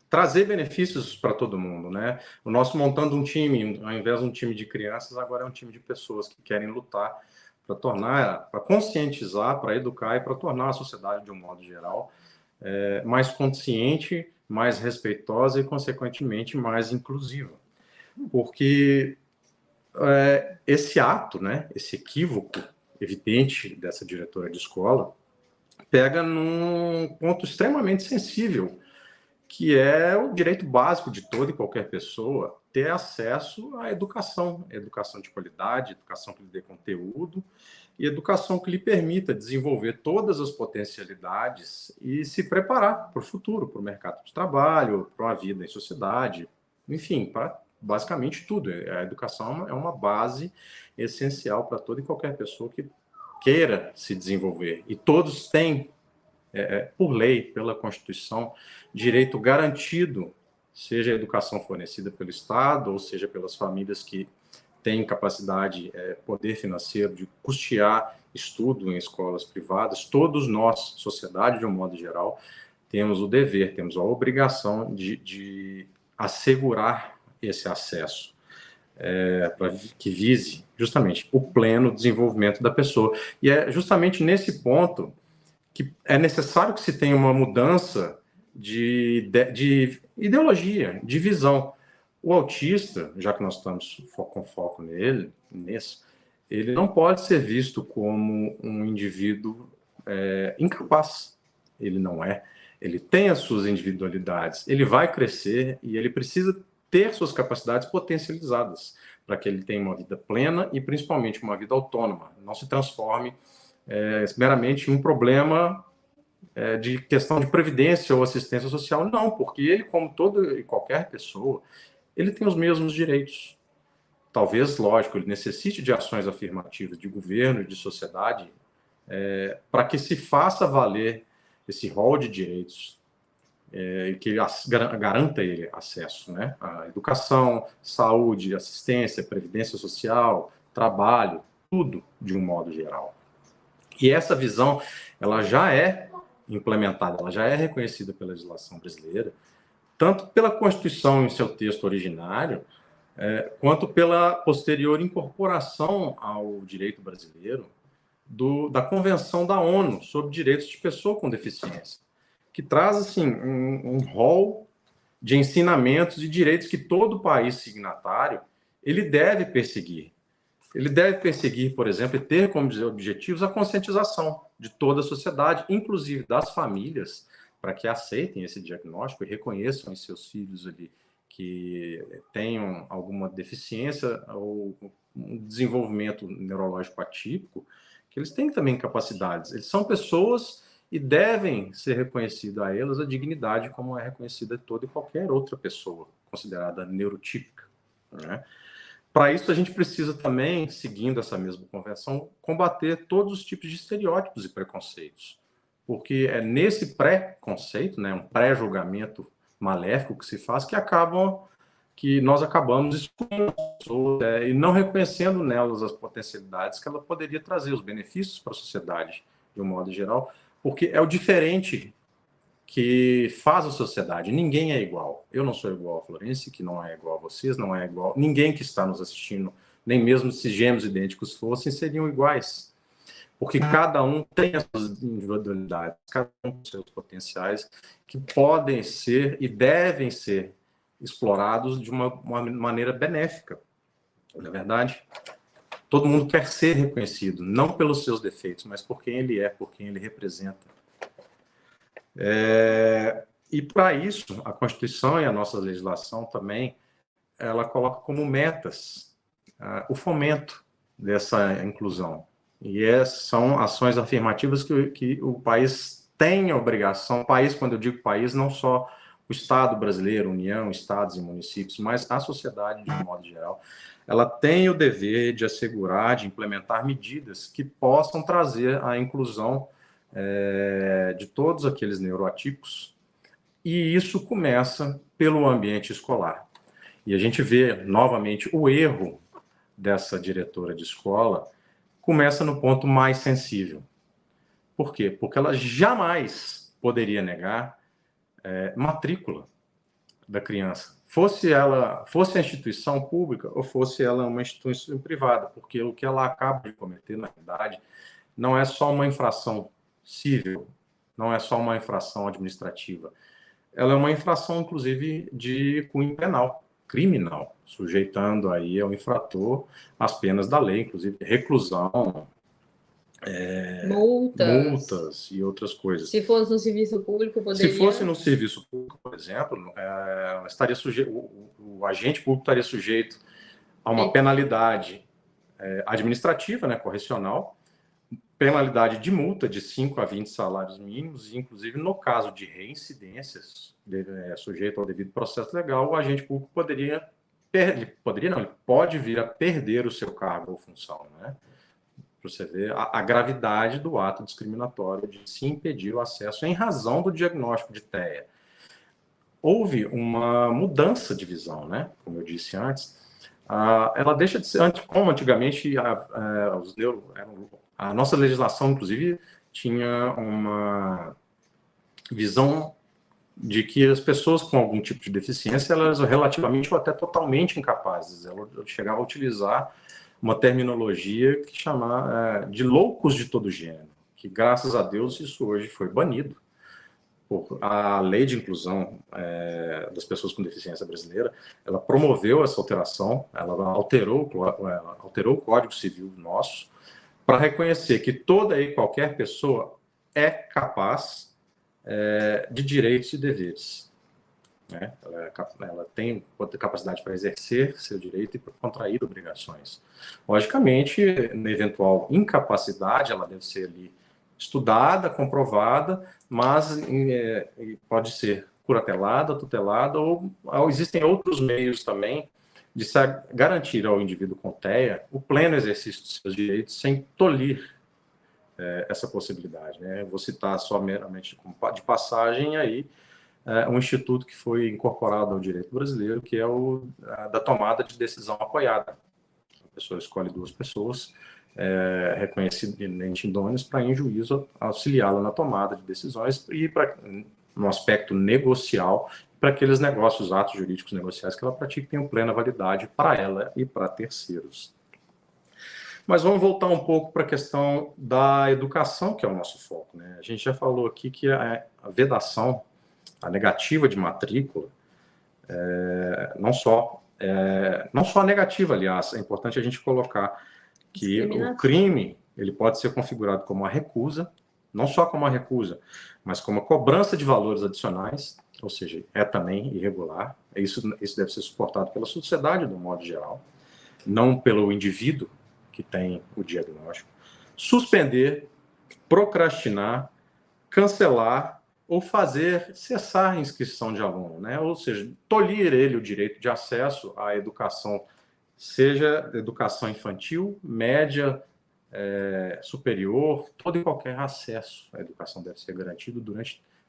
S5: trazer benefícios para todo mundo, né? O nosso montando um time, ao invés de um time de crianças, agora é um time de pessoas que querem lutar para conscientizar, para educar e para tornar a sociedade, de um modo geral, mais consciente, mais respeitosa e, consequentemente, mais inclusiva. Porque esse ato, né, esse equívoco evidente dessa diretora de escola, pega num ponto extremamente sensível, que é o direito básico de toda e qualquer pessoa ter acesso à educação de qualidade, educação que lhe dê conteúdo e educação que lhe permita desenvolver todas as potencialidades e se preparar para o futuro, para o mercado de trabalho, para uma vida em sociedade, enfim, para basicamente tudo. A educação é uma base essencial para toda e qualquer pessoa que queira se desenvolver. E todos têm, por lei, pela Constituição, direito garantido, seja a educação fornecida pelo Estado, ou seja pelas famílias que têm capacidade, poder financeiro de custear estudo em escolas privadas. Todos nós, sociedade de um modo geral, temos o dever, temos a obrigação de assegurar esse acesso, para que vise justamente o pleno desenvolvimento da pessoa. E é justamente nesse ponto que é necessário que se tenha uma mudança de ideologia, de visão. O autista, já que nós estamos com foco nisso, ele não pode ser visto como um indivíduo incapaz. Ele não é. Ele tem as suas individualidades, ele vai crescer e ele precisa ter suas capacidades potencializadas para que ele tenha uma vida plena e principalmente uma vida autônoma, não se transforme meramente em um problema de questão de previdência ou assistência social, não, porque ele, como toda e qualquer pessoa, ele tem os mesmos direitos. Talvez, lógico, ele necessite de ações afirmativas de governo e de sociedade para que se faça valer esse rol de direitos que garanta ele acesso, né, à educação, saúde, assistência, previdência social, trabalho, tudo de um modo geral. E essa visão, ela já é implementada, ela já é reconhecida pela legislação brasileira, tanto pela Constituição em seu texto originário, quanto pela posterior incorporação ao direito brasileiro da Convenção da ONU sobre Direitos de Pessoa com Deficiência, que traz assim, um rol de ensinamentos e direitos que todo país signatário ele deve perseguir. Ele deve perseguir, por exemplo, e ter como objetivos a conscientização de toda a sociedade, inclusive das famílias, para que aceitem esse diagnóstico e reconheçam em seus filhos ali que tenham alguma deficiência ou um desenvolvimento neurológico atípico, que eles têm também capacidades. Eles são pessoas e devem ser reconhecida a elas a dignidade como é reconhecida de toda e qualquer outra pessoa considerada neurotípica, né? Para isso, a gente precisa também, seguindo essa mesma convenção, combater todos os tipos de estereótipos e preconceitos. Porque é nesse pré-conceito, né, um pré-julgamento maléfico que se faz, que nós acabamos excluindo as pessoas e não reconhecendo nelas as potencialidades que ela poderia trazer, os benefícios para a sociedade, de um modo geral, porque é o diferente que faz a sociedade. Ninguém é igual. Eu não sou igual a Florence, que não é igual a vocês, não é igual. Ninguém que está nos assistindo, nem mesmo se gêmeos idênticos fossem, seriam iguais. Porque cada um tem as suas individualidades, cada um tem os seus potenciais, que podem ser e devem ser explorados de uma maneira benéfica. Não é verdade? Todo mundo quer ser reconhecido, não pelos seus defeitos, mas por quem ele é, por quem ele representa. E para isso, a Constituição e a nossa legislação também, ela coloca como metas o fomento dessa inclusão. E são ações afirmativas que o país tem a obrigação, país, quando eu digo país, não só o Estado brasileiro, União, Estados e municípios, mas a sociedade de um modo geral, ela tem o dever de assegurar, de implementar medidas que possam trazer a inclusão de todos aqueles neuroatípicos, e isso começa pelo ambiente escolar. E a gente vê, novamente, o erro dessa diretora de escola começa no ponto mais sensível. Por quê? Porque ela jamais poderia negar matrícula da criança, fosse a instituição pública ou fosse ela uma instituição privada, porque o que ela acaba de cometer, na verdade, não é só uma infração civil, não é só uma infração administrativa. Ela é uma infração, inclusive, de cunho penal, criminal, sujeitando aí ao infrator as penas da lei, inclusive reclusão, multas e outras coisas.
S4: Se fosse no serviço público, poderia...
S5: Se fosse no serviço público, por exemplo, estaria o agente público estaria sujeito a uma penalidade administrativa, né, correcional, penalidade de multa de 5 a 20 salários mínimos, e, inclusive, no caso de reincidências, sujeito ao devido processo legal, o agente público ele pode vir a perder o seu cargo ou função, né? Para você ver a gravidade do ato discriminatório de se impedir o acesso em razão do diagnóstico de TEA. Houve uma mudança de visão, né? Como eu disse antes, ela deixa de ser, como antigamente a nossa legislação, inclusive, tinha uma visão de que as pessoas com algum tipo de deficiência, elas relativamente ou até totalmente incapazes. Ela chegava a utilizar uma terminologia que chamava de loucos de todo gênero. que graças a Deus isso hoje foi banido. A lei de inclusão das pessoas com deficiência brasileira, ela promoveu essa alteração, ela alterou o Código Civil nosso para reconhecer que toda e qualquer pessoa é capaz de direitos e deveres. Né? Ela tem capacidade para exercer seu direito e para contrair obrigações. Logicamente, na eventual incapacidade, ela deve ser ali estudada, comprovada, mas pode ser curatelada, tutelada, ou existem outros meios também de se garantir ao indivíduo com TEA o pleno exercício dos seus direitos sem tolir essa possibilidade. Né? Vou citar só meramente de passagem aí um instituto que foi incorporado ao direito brasileiro, que é o da tomada de decisão apoiada. A pessoa escolhe duas pessoas reconhecidamente idôneas para, em juízo, auxiliá-la na tomada de decisões e no aspecto negocial, para aqueles negócios, atos jurídicos negociais que ela pratica, tenham plena validade para ela e para terceiros. Mas vamos voltar um pouco para a questão da educação, que é o nosso foco. Né? A gente já falou aqui que a vedação, a negativa de matrícula, não só a negativa, aliás, é importante a gente colocar que o crime ele pode ser configurado como uma recusa, não só como uma recusa, mas como uma cobrança de valores adicionais, ou seja, é também irregular. Isso deve ser suportado pela sociedade, de um modo geral, não pelo indivíduo que tem o diagnóstico. Suspender, procrastinar, cancelar ou fazer cessar a inscrição de aluno, né? Ou seja, tolir ele o direito de acesso à educação, seja educação infantil, média, superior, todo e qualquer acesso à educação deve ser garantido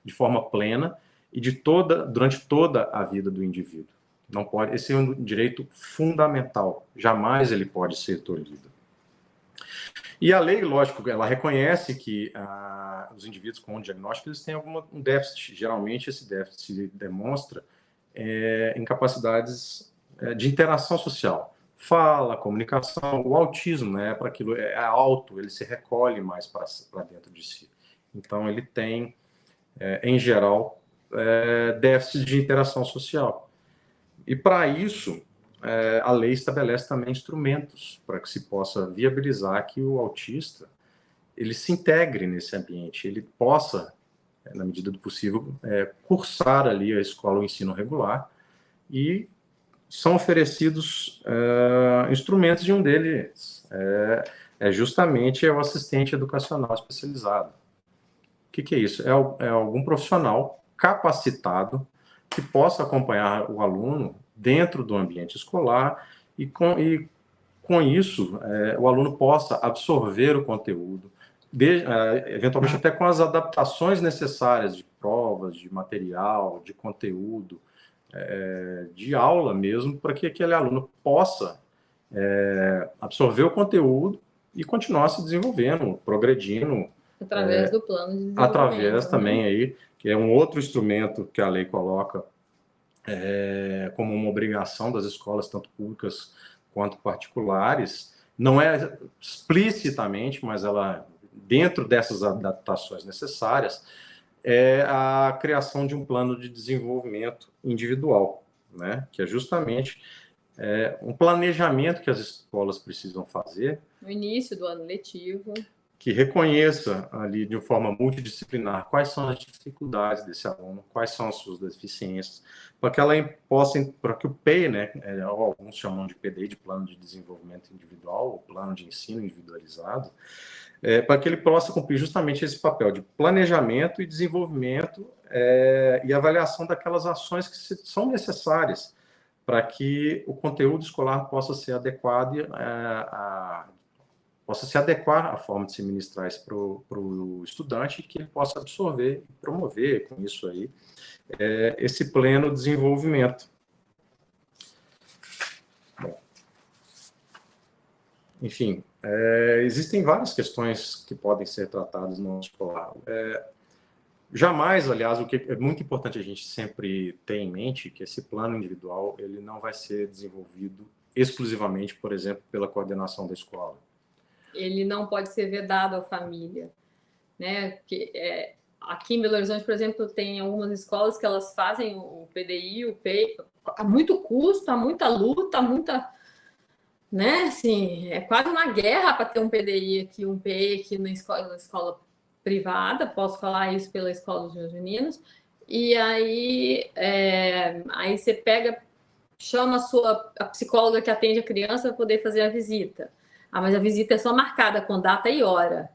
S5: de forma plena e durante toda a vida do indivíduo. Não pode, esse é um direito fundamental, jamais ele pode ser tolhido. E a lei, lógico, ela reconhece que os indivíduos com diagnóstico eles têm um déficit. Geralmente, esse déficit se demonstra em capacidades de interação social. Fala, comunicação, o autismo, né, para aquilo é alto, ele se recolhe mais para dentro de si. Então, ele tem, em geral, déficit de interação social. E, para isso, a lei estabelece também instrumentos para que se possa viabilizar que o autista ele se integre nesse ambiente, ele possa, na medida do possível, cursar ali a escola, o ensino regular, e são oferecidos instrumentos, e um deles justamente o assistente educacional especializado. O que é isso? É algum profissional capacitado que possa acompanhar o aluno dentro do ambiente escolar e com isso o aluno possa absorver o conteúdo, eventualmente até com as adaptações necessárias de provas, de material, de conteúdo, de aula mesmo, para que aquele aluno possa absorver o conteúdo e continuar se desenvolvendo, progredindo.
S4: Através do plano de desenvolvimento.
S5: Através também aí, que é um outro instrumento que a lei coloca como uma obrigação das escolas, tanto públicas quanto particulares. Não é explicitamente, mas ela, dentro dessas adaptações necessárias, é a criação de um plano de desenvolvimento individual, né? Que é justamente um planejamento que as escolas precisam fazer. No
S4: início do ano letivo.
S5: Que reconheça ali de forma multidisciplinar quais são as dificuldades desse aluno, quais são as suas deficiências, para que ela possa, para que o PEI, né, alguns chamam de PDI, de Plano de Desenvolvimento Individual, ou Plano de Ensino Individualizado, para que ele possa cumprir justamente esse papel de planejamento e desenvolvimento e avaliação daquelas ações que são necessárias para que o conteúdo escolar possa ser adequado possa se adequar à forma de se ministrar isso para o estudante, que ele possa absorver e promover com isso aí esse pleno desenvolvimento. Bom, enfim, existem várias questões que podem ser tratadas no ano escolar. Jamais, aliás, o que é muito importante a gente sempre ter em mente, que esse plano individual ele não vai ser desenvolvido exclusivamente, por exemplo, pela coordenação da escola.
S4: Ele não pode ser vedado à família. né? Aqui em Belo Horizonte, por exemplo, tem algumas escolas que elas fazem o PDI, o PEI, há muito custo, há muita luta, há muita, né? Assim, é quase uma guerra para ter um PDI aqui, um PEI aqui na escola privada. Posso falar isso pela escola dos meus meninos. E aí, aí você chama a psicóloga que atende a criança para poder fazer a visita. Ah, mas a visita é só marcada com data e hora.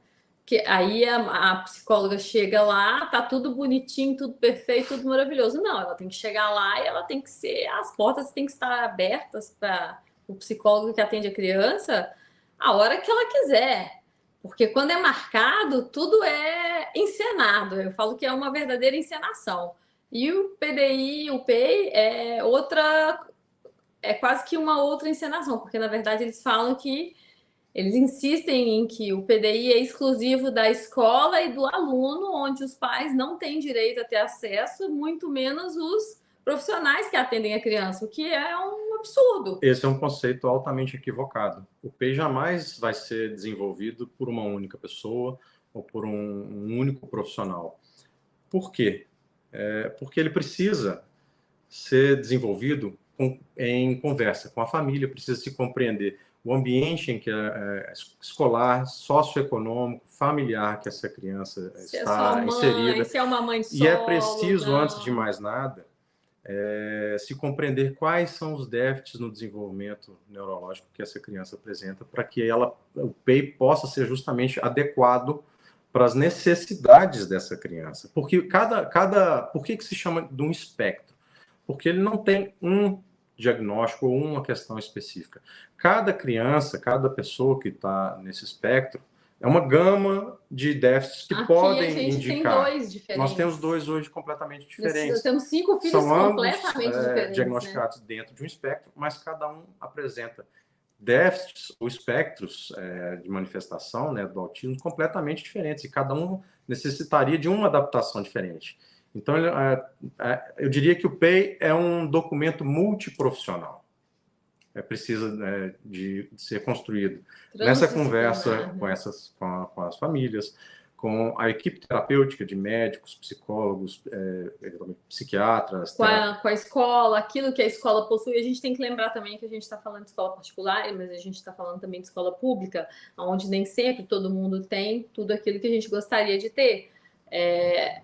S4: Que aí a psicóloga chega lá, tá tudo bonitinho, tudo perfeito, tudo maravilhoso. Não, ela tem que chegar lá e ela tem que as portas têm que estar abertas para o psicólogo que atende a criança a hora que ela quiser. Porque quando é marcado, tudo é encenado. Eu falo que é uma verdadeira encenação. E o PDI, o PEI é quase que uma outra encenação, porque na verdade eles falam que eles insistem em que o PDI é exclusivo da escola e do aluno, onde os pais não têm direito a ter acesso, muito menos os profissionais que atendem a criança, o que é um absurdo.
S5: Esse é um conceito altamente equivocado. O PEI jamais vai ser desenvolvido por uma única pessoa ou por um único profissional. Por quê? Porque ele precisa ser desenvolvido em conversa com a família, precisa se compreender o ambiente em que escolar, socioeconômico, familiar que essa criança está inserida.
S4: Se é uma mãe solo,
S5: e é preciso, antes de mais nada, se compreender quais são os déficits no desenvolvimento neurológico que essa criança apresenta, para que o PEI possa ser justamente adequado para as necessidades dessa criança. Porque por que se chama de um espectro? Porque ele não tem um diagnóstico ou uma questão específica. Cada criança, cada pessoa que está nesse espectro é uma gama de déficits que podem indicar. A gente tem
S4: 2 diferentes.
S5: Nós temos 2 hoje completamente diferentes.
S4: Nós temos 5 filhos completamente diferentes.
S5: Diagnosticados, né, dentro de um espectro, mas cada um apresenta déficits ou espectros de manifestação, né, do autismo completamente diferentes, e cada um necessitaria de uma adaptação diferente. Então, eu diria que o PEI é um documento multiprofissional. Precisa de ser construído nessa conversa com as famílias, com a equipe terapêutica de médicos, psicólogos, psiquiatras.
S4: Com a escola, aquilo que a escola possui. A gente tem que lembrar também que a gente está falando de escola particular, mas a gente está falando também de escola pública, onde nem sempre todo mundo tem tudo aquilo que a gente gostaria de ter.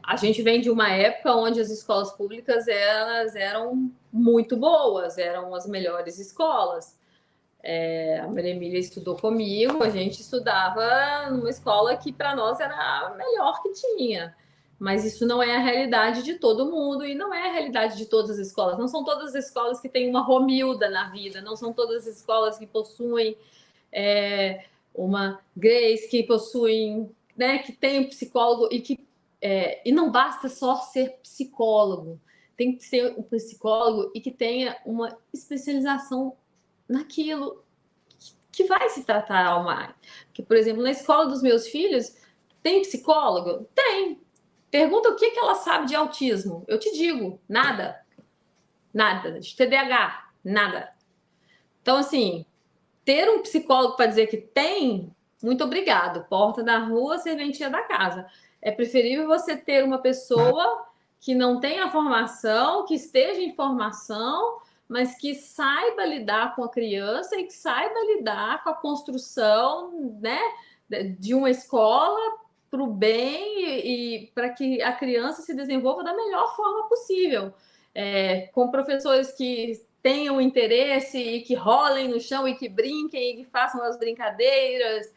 S4: A gente vem de uma época onde as escolas públicas elas eram muito boas, eram as melhores escolas. A Maria Emília estudou comigo, a gente estudava numa escola que para nós era a melhor que tinha. Mas isso não é a realidade de todo mundo e não é a realidade de todas as escolas. Não são todas as escolas que têm uma Romilda na vida, não são todas as escolas que possuem uma Grace, que possuem, né, que tem um psicólogo e não basta só ser psicólogo, tem que ser um psicólogo e que tenha uma especialização naquilo que vai se tratar ao mais. Porque, por exemplo, na escola dos meus filhos, tem psicólogo? Tem. Pergunta o que ela sabe de autismo. Eu te digo, nada. Nada. De TDAH, nada. Então, assim, ter um psicólogo para dizer que tem, muito obrigado. Porta da rua, serventia da casa. É preferível você ter uma pessoa que não tenha formação, que esteja em formação, mas que saiba lidar com a criança e que saiba lidar com a construção, né, de uma escola para o bem e para que a criança se desenvolva da melhor forma possível. Com professores que tenham interesse e que rolem no chão e que brinquem e que façam as brincadeiras,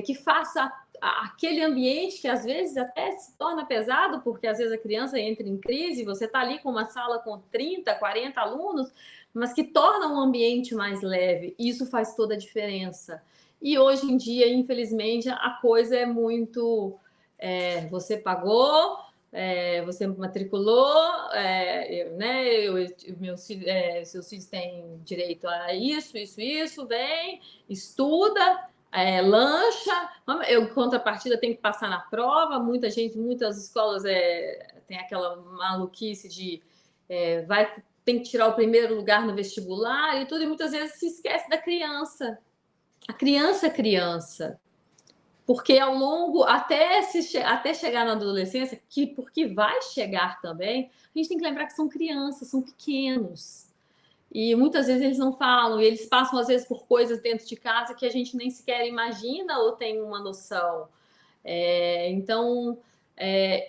S4: que faça aquele ambiente que às vezes até se torna pesado, porque às vezes a criança entra em crise, você está ali com uma sala com 30, 40 alunos, mas que torna um ambiente mais leve. Isso faz toda a diferença. E hoje em dia, infelizmente, a coisa é muito... você pagou, você matriculou, né? Seus filhos têm direito a isso, vem, estuda, lancha, em contrapartida tem que passar na prova. Muitas escolas tem aquela maluquice de tem que tirar o primeiro lugar no vestibular e tudo, e muitas vezes se esquece da criança. A criança é criança. porque ao longo, até chegar na adolescência, porque vai chegar também, a gente tem que lembrar que são crianças, são pequenos. E muitas vezes eles não falam, e eles passam, às vezes, por coisas dentro de casa que a gente nem sequer imagina ou tem uma noção. Então,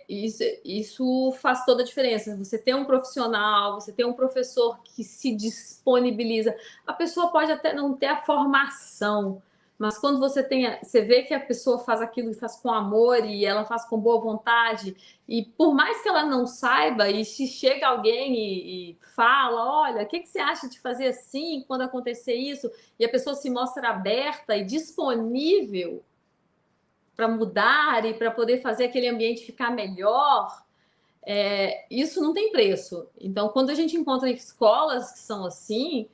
S4: isso faz toda a diferença. Você ter um profissional, você ter um professor que se disponibiliza. A pessoa pode até não ter a formação, mas quando você vê que a pessoa faz aquilo e faz com amor e ela faz com boa vontade, e por mais que ela não saiba, e se chega alguém e fala, olha, o que você acha de fazer assim quando acontecer isso? E a pessoa se mostra aberta e disponível para mudar e para poder fazer aquele ambiente ficar melhor, isso não tem preço. Então, quando a gente encontra escolas que são assim,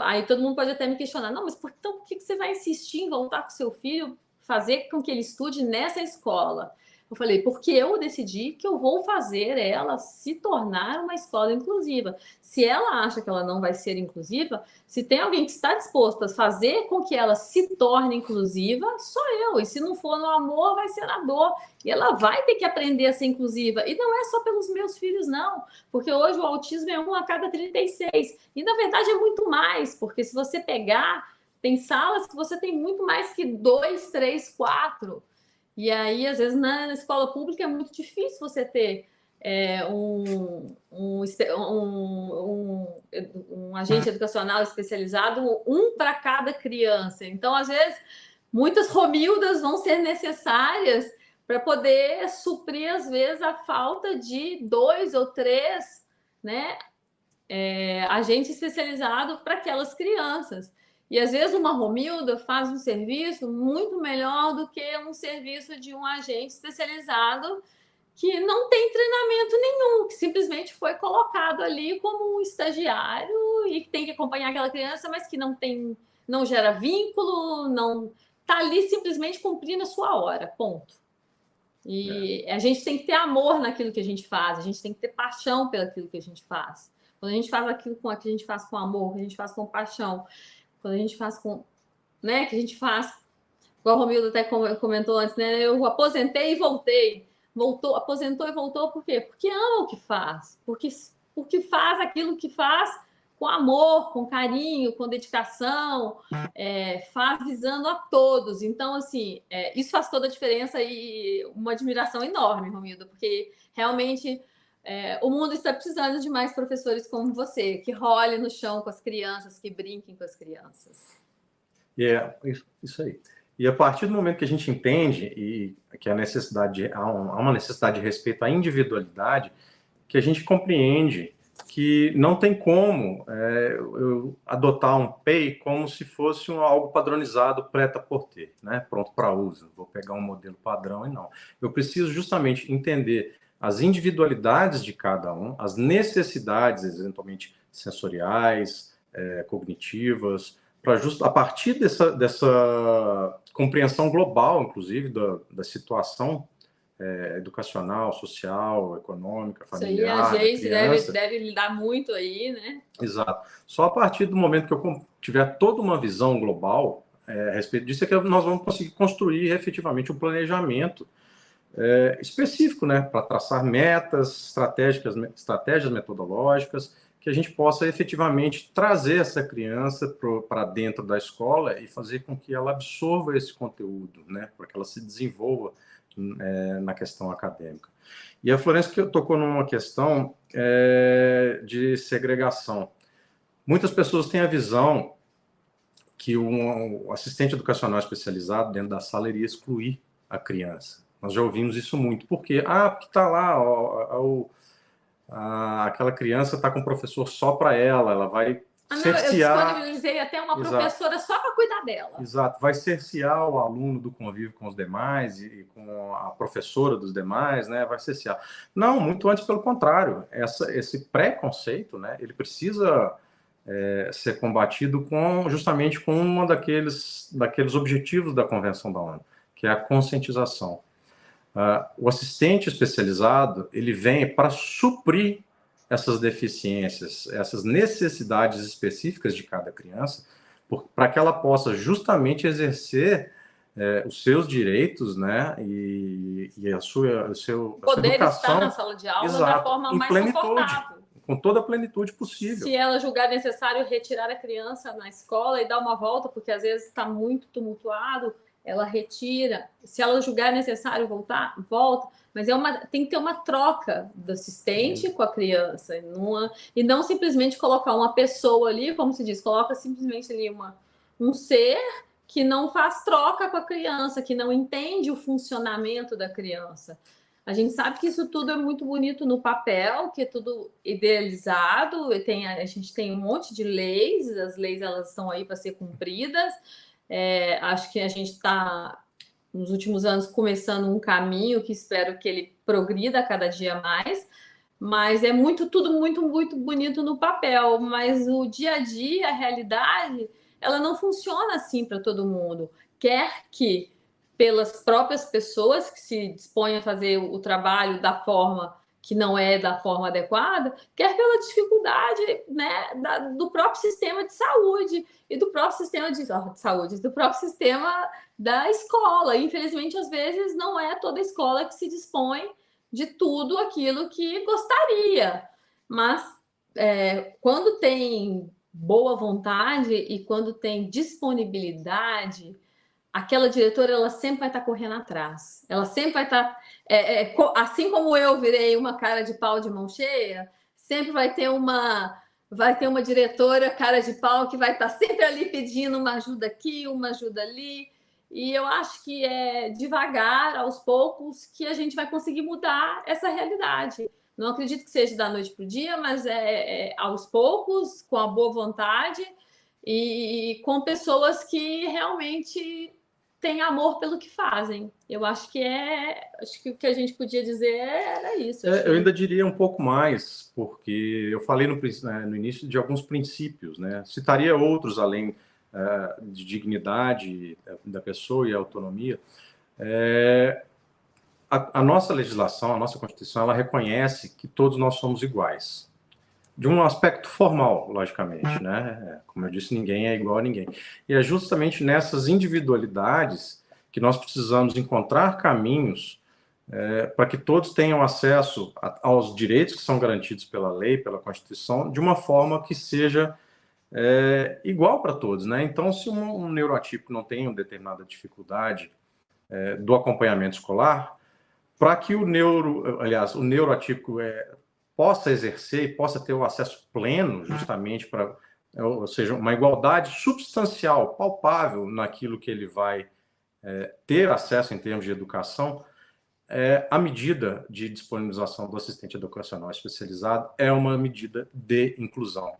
S4: aí todo mundo pode até me questionar, não, mas por que você vai insistir em voltar com seu filho, fazer com que ele estude nessa escola? Eu falei, porque eu decidi que eu vou fazer ela se tornar uma escola inclusiva. Se ela acha que ela não vai ser inclusiva, se tem alguém que está disposto a fazer com que ela se torne inclusiva, sou eu. E se não for no amor, vai ser na dor. E ela vai ter que aprender a ser inclusiva. E não é só pelos meus filhos, não. Porque hoje o autismo é 1 a cada 36. E, na verdade, é muito mais. Porque se você pegar, tem salas que você tem muito mais que 2, 3, 4. E aí, às vezes, na escola pública é muito difícil você ter um agente educacional especializado, um para cada criança. Então, às vezes, muitas Romildas vão ser necessárias para poder suprir, às vezes, a falta de 2 ou 3, né, agentes especializados para aquelas crianças. E, às vezes, uma Romilda faz um serviço muito melhor do que um serviço de um agente especializado que não tem treinamento nenhum, que simplesmente foi colocado ali como um estagiário e que tem que acompanhar aquela criança, mas que não gera vínculo, não está ali simplesmente cumprindo a sua hora, ponto. E a gente tem que ter amor naquilo que a gente faz, a gente tem que ter paixão pelo aquilo que a gente faz. Quando a gente faz aquilo que a gente faz com amor, que a gente faz com paixão, quando a gente faz com, né, que a gente faz, igual o Romildo até comentou antes, né, eu aposentei e voltei, aposentou e voltou, por quê? Porque ama o que faz, porque faz aquilo que faz com amor, com carinho, com dedicação, faz visando a todos. Então, assim, isso faz toda a diferença e uma admiração enorme, Romildo, porque realmente o mundo está precisando de mais professores como você, que rolem no chão com as crianças, que brinquem com as crianças.
S5: Isso aí. E a partir do momento que a gente entende que há uma necessidade de respeito à individualidade, que a gente compreende que não tem como eu adotar um PEI como se fosse algo padronizado, prêt-à-porter, né? Pronto para uso. Vou pegar um modelo padrão e não. Eu preciso justamente entender as individualidades de cada um, as necessidades, eventualmente, sensoriais, cognitivas, para a partir dessa compreensão global, inclusive, da situação educacional, social, econômica, familiar.
S4: Isso aí a gente deve lidar muito aí, né?
S5: Exato. Só a partir do momento que eu tiver toda uma visão global a respeito disso é que nós vamos conseguir construir efetivamente um planejamento específico, né, para traçar metas, estratégias metodológicas, que a gente possa efetivamente trazer essa criança para dentro da escola e fazer com que ela absorva esse conteúdo, né, para que ela se desenvolva na questão acadêmica. E a Florência tocou numa questão de segregação. Muitas pessoas têm a visão que um assistente educacional especializado dentro da sala iria excluir a criança. Nós já ouvimos isso muito. Por quê? Porque está lá, aquela criança está com o professor só para ela vai cercear...
S4: Eu disponibilizei até uma professora só para cuidar dela.
S5: Exato, vai cercear o aluno do convívio com os demais e com a professora dos demais, né? Vai cercear. Não, muito antes pelo contrário. Esse preconceito, né? Ele precisa ser combatido justamente com um daqueles objetivos da Convenção da ONU, que é a conscientização. O assistente especializado, ele vem para suprir essas deficiências, essas necessidades específicas de cada criança, para que ela possa justamente exercer os seus direitos, né, e a sua
S4: Poder
S5: educação,
S4: estar na sala de aula
S5: exato,
S4: da forma
S5: em
S4: mais
S5: plenitude,
S4: confortável.
S5: com toda a plenitude possível.
S4: Se ela julgar necessário retirar a criança na escola e dar uma volta, porque às vezes está muito tumultuado, ela retira. Se ela julgar necessário voltar, volta. Mas tem que ter uma troca do assistente com a criança. E não simplesmente colocar uma pessoa ali, como se diz, coloca simplesmente ali um ser que não faz troca com a criança, que não entende o funcionamento da criança. A gente sabe que isso tudo é muito bonito no papel, que é tudo idealizado, a gente tem um monte de leis, as leis elas estão aí para ser cumpridas. Acho que a gente está, nos últimos anos, começando um caminho que espero que ele progrida cada dia mais, mas é tudo muito, muito bonito no papel, mas o dia a dia, a realidade, ela não funciona assim para todo mundo. Quer que pelas próprias pessoas que se dispõem a fazer o trabalho da forma que não é da forma adequada, quer pela dificuldade, né, do próprio sistema de saúde e do próprio sistema de saúde, do próprio sistema da escola. Infelizmente, às vezes, não é toda escola que se dispõe de tudo aquilo que gostaria. Mas quando tem boa vontade e quando tem disponibilidade, aquela diretora ela sempre vai estar correndo atrás. Ela sempre vai estar... assim como eu virei uma cara de pau de mão cheia, sempre vai ter uma diretora cara de pau que vai estar sempre ali pedindo uma ajuda aqui, uma ajuda ali. E eu acho que é devagar, aos poucos, que a gente vai conseguir mudar essa realidade. Não acredito que seja da noite para o dia, mas aos poucos, com a boa vontade e com pessoas que realmente têm amor pelo que fazem. Eu acho que o que a gente podia dizer era isso.
S5: Eu ainda diria um pouco mais, porque eu falei no início de alguns princípios, né? Citaria outros além de dignidade da pessoa e autonomia. A nossa legislação, a nossa Constituição, ela reconhece que todos nós somos iguais. De um aspecto formal, logicamente, né? Como eu disse, ninguém é igual a ninguém. E é justamente nessas individualidades que nós precisamos encontrar caminhos para que todos tenham acesso aos direitos que são garantidos pela lei, pela Constituição, de uma forma que seja igual para todos, né? Então, se um neuroatípico não tem uma determinada dificuldade do acompanhamento escolar, para que o neuroatípico possa exercer e possa ter o acesso pleno, justamente para, ou seja, uma igualdade substancial, palpável naquilo que ele vai ter acesso em termos de educação, a medida de disponibilização do assistente educacional especializado é uma medida de inclusão.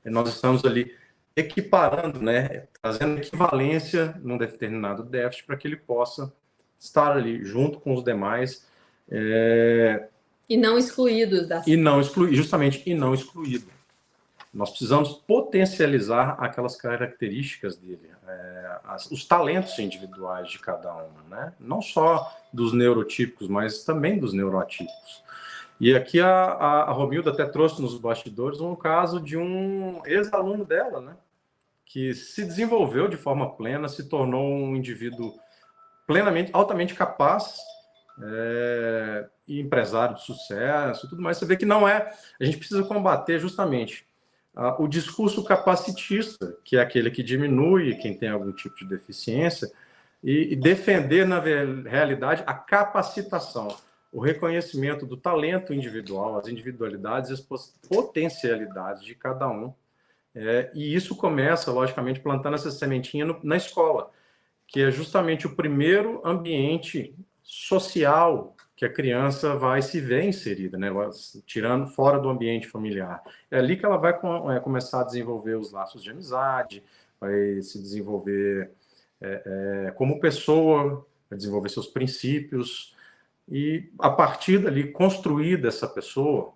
S5: E nós estamos ali equiparando, né, trazendo equivalência num determinado déficit para que ele possa estar ali junto com os demais.
S4: E não excluído.
S5: E não excluído. Nós precisamos potencializar aquelas características dele, os talentos individuais de cada um, né? Não só dos neurotípicos, mas também dos neuroatípicos. E aqui a Romilda até trouxe nos bastidores um caso de um ex-aluno dela, né? Que se desenvolveu de forma plena, se tornou um indivíduo altamente capaz, e empresário de sucesso, tudo mais. Você vê que não a gente precisa combater justamente o discurso capacitista, que é aquele que diminui quem tem algum tipo de deficiência, e defender, na realidade, a capacitação, o reconhecimento do talento individual, as individualidades e as potencialidades de cada um. E isso começa, logicamente, plantando essa sementinha na escola, que é justamente o primeiro ambiente social que a criança vai se ver inserida, né? Tirando fora do ambiente familiar. É ali que ela vai começar a desenvolver os laços de amizade, vai se desenvolver como pessoa, vai desenvolver seus princípios, e a partir dali, construída essa pessoa,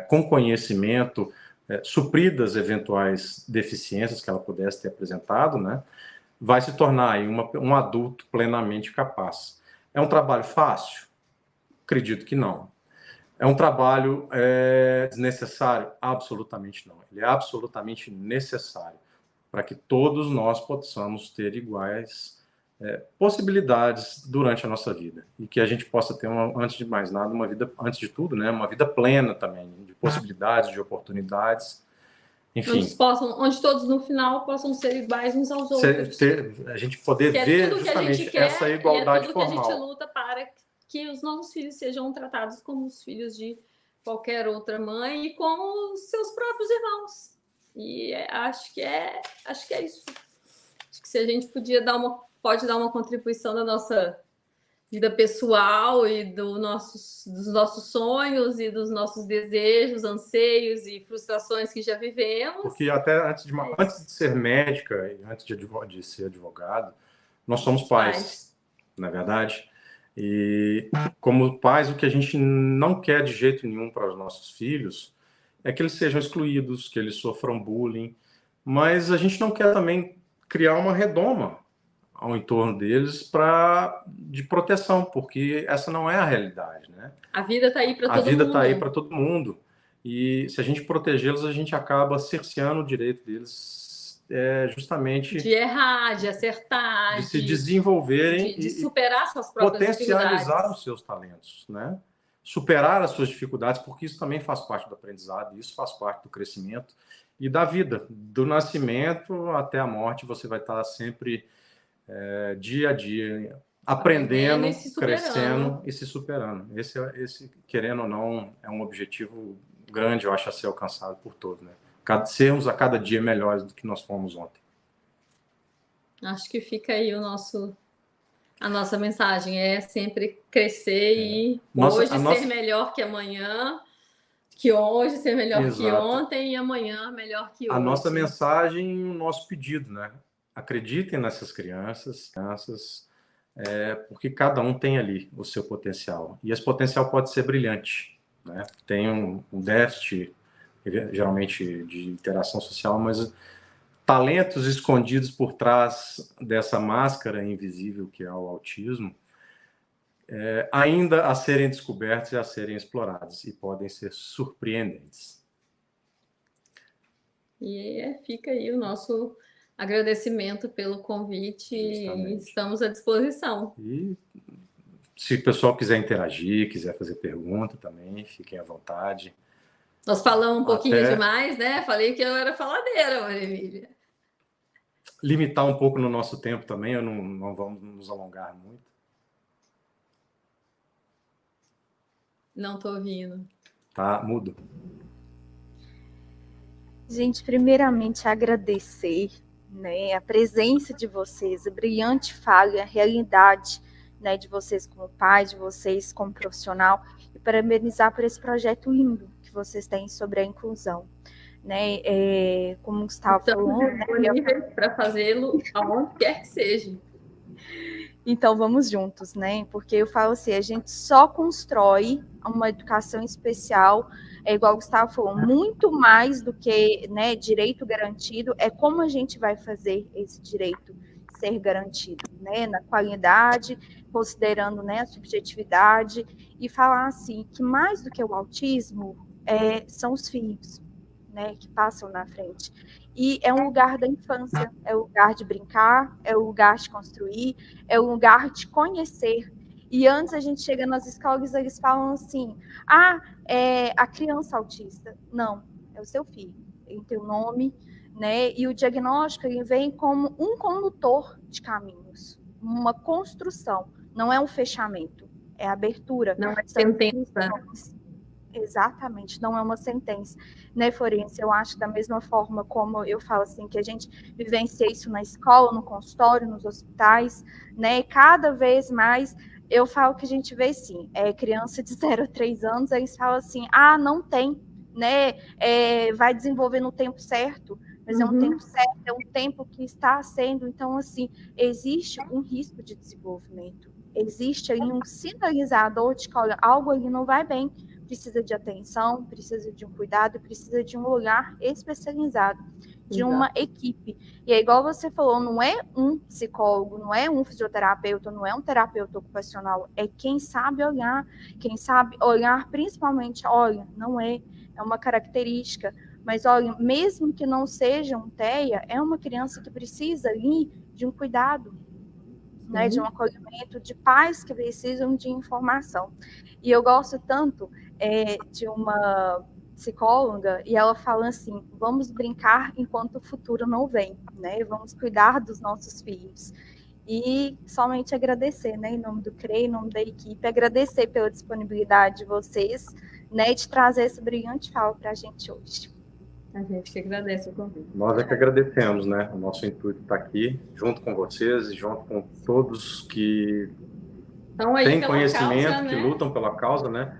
S5: com conhecimento, supridas eventuais deficiências que ela pudesse ter apresentado, né? Vai se tornar aí um adulto plenamente capaz. É um trabalho fácil? Acredito que não. É um trabalho desnecessário? Absolutamente não. Ele é absolutamente necessário para que todos nós possamos ter iguais possibilidades durante a nossa vida e que a gente possa ter, antes de mais nada, uma vida, antes de tudo, né, uma vida plena também, de possibilidades, de oportunidades, enfim.
S4: Onde todos no final possam ser iguais uns aos outros.
S5: A gente poder ver justamente essa igualdade formal.
S4: É tudo que a gente luta para que os nossos filhos sejam tratados como os filhos de qualquer outra mãe e como os seus próprios irmãos. E acho que é isso. Acho que se a gente pode dar uma contribuição da nossa vida pessoal e dos nossos sonhos e dos nossos desejos, anseios e frustrações que já vivemos.
S5: Porque até antes de ser médica e antes de ser advogado, nós somos pais, na verdade. E como pais, o que a gente não quer de jeito nenhum para os nossos filhos é que eles sejam excluídos, que eles sofram bullying, mas a gente não quer também criar uma redoma ao entorno deles de proteção, porque essa não é a realidade, né?
S4: A vida está aí para todo mundo.
S5: A vida está aí para todo mundo. E se a gente protegê-los, a gente acaba cerceando o direito deles justamente...
S4: De errar, de acertar,
S5: de se desenvolverem
S4: de superar suas próprias
S5: potencializar os seus talentos, né? Superar as suas dificuldades, porque isso também faz parte do aprendizado, isso faz parte do crescimento e da vida. Do nascimento até a morte, você vai estar sempre... dia a dia, aprendendo, crescendo e se superando. Esse, querendo ou não, é um objetivo grande, eu acho, a ser alcançado por todos, né? Sermos a cada dia melhores do que nós fomos ontem.
S4: Acho que fica aí a nossa mensagem, é sempre crescer e hoje ser melhor que amanhã, que hoje ser melhor que ontem e amanhã melhor que hoje.
S5: A nossa mensagem, o nosso pedido, né? Acreditem nessas crianças, porque cada um tem ali o seu potencial. E esse potencial pode ser brilhante, né? Tem um déficit, geralmente, de interação social, mas talentos escondidos por trás dessa máscara invisível que é o autismo, ainda a serem descobertos e a serem explorados, e podem ser surpreendentes.
S4: E fica aí o nosso... agradecimento pelo convite. Justamente. Estamos à disposição.
S5: E se o pessoal quiser interagir, quiser fazer pergunta também, fiquem à vontade.
S4: Nós falamos um pouquinho demais, né? Falei que eu era faladeira, Maria Emília.
S5: Limitar um pouco no nosso tempo também, não vamos nos alongar muito.
S4: Não estou ouvindo.
S5: Tá, mudo.
S2: Gente, primeiramente agradecer, né, a presença de vocês, a brilhante fala, a realidade, né, de vocês como pai, de vocês como profissional, e parabenizar por esse projeto lindo que vocês têm sobre a inclusão, né, como o Gustavo falou, né,
S4: para fazê-lo aonde quer que seja.
S2: Então vamos juntos, né? Porque eu falo assim, a gente só constrói uma educação especial, igual o Gustavo falou, muito mais do que, né, direito garantido, é como a gente vai fazer esse direito ser garantido, né? Na qualidade, considerando, né, a subjetividade, e falar assim, que mais do que o autismo, são os filhos, né, que passam na frente. E é um lugar da infância, é o lugar de brincar, é o lugar de construir, é o lugar de conhecer. E antes a gente chega nas escolas, eles falam assim, a criança autista. Não, é o seu filho, ele tem o nome, né? E o diagnóstico ele vem como um condutor de caminhos, uma construção, não é um fechamento, é abertura.
S4: Não é sentença.
S2: Exatamente, não é uma sentença, né, Florência? Eu acho da mesma forma como eu falo assim, que a gente vivencia isso na escola, no consultório, nos hospitais, né, cada vez mais eu falo que a gente vê sim, criança de 0 a 3 anos, eles falam assim, não tem, né, vai desenvolver no tempo certo, mas é um tempo certo, é um tempo que está sendo, então assim, existe um risco de desenvolvimento, existe aí um sinalizador de que olha, algo ali não vai bem, precisa de atenção, precisa de um cuidado, precisa de um olhar especializado, de uma equipe. E é igual você falou, não é um psicólogo, não é um fisioterapeuta, não é um terapeuta ocupacional, é quem sabe olhar principalmente, olha, não é uma característica, mas olha, mesmo que não seja um TEA, é uma criança que precisa ali de um cuidado, né, de um acolhimento de pais que precisam de informação. E eu gosto tanto de uma psicóloga, e ela fala assim, vamos brincar enquanto o futuro não vem, né, vamos cuidar dos nossos filhos. E somente agradecer, né, em nome do CREI, em nome da equipe, agradecer pela disponibilidade de vocês, né, de trazer essa brilhante fala para a gente hoje.
S4: A gente que agradece o convite.
S5: Nós é que agradecemos, né? O nosso intuito está aqui, junto com vocês e junto com todos que têm conhecimento, causa, né? Que lutam pela causa, né?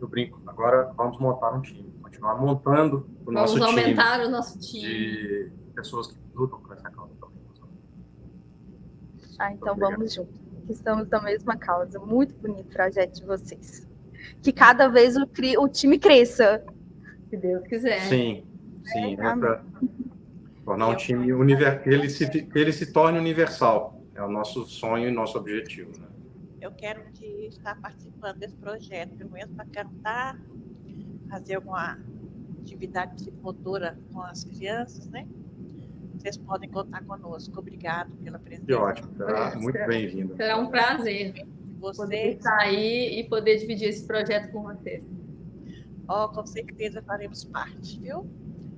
S5: Eu brinco, agora vamos montar um time, continuar montando o nosso time.
S4: Vamos aumentar o nosso time.
S5: De pessoas que lutam por essa causa também.
S2: Então vamos juntos, que estamos na mesma causa. Muito bonito o projeto de vocês. Que cada vez o time cresça.
S4: Se Deus quiser.
S5: Sim. Para tornar um time que ele se torne universal. É o nosso sonho e nosso objetivo, né?
S3: Eu quero estar participando desse projeto, pelo menos para cantar, fazer alguma atividade psicomotora com as crianças, né? Vocês podem contar conosco. Obrigado pela presença.
S5: Que ótimo, será muito bem-vindo.
S4: Será um prazer poder estar aí e poder dividir esse projeto com vocês.
S3: Com certeza faremos parte, viu?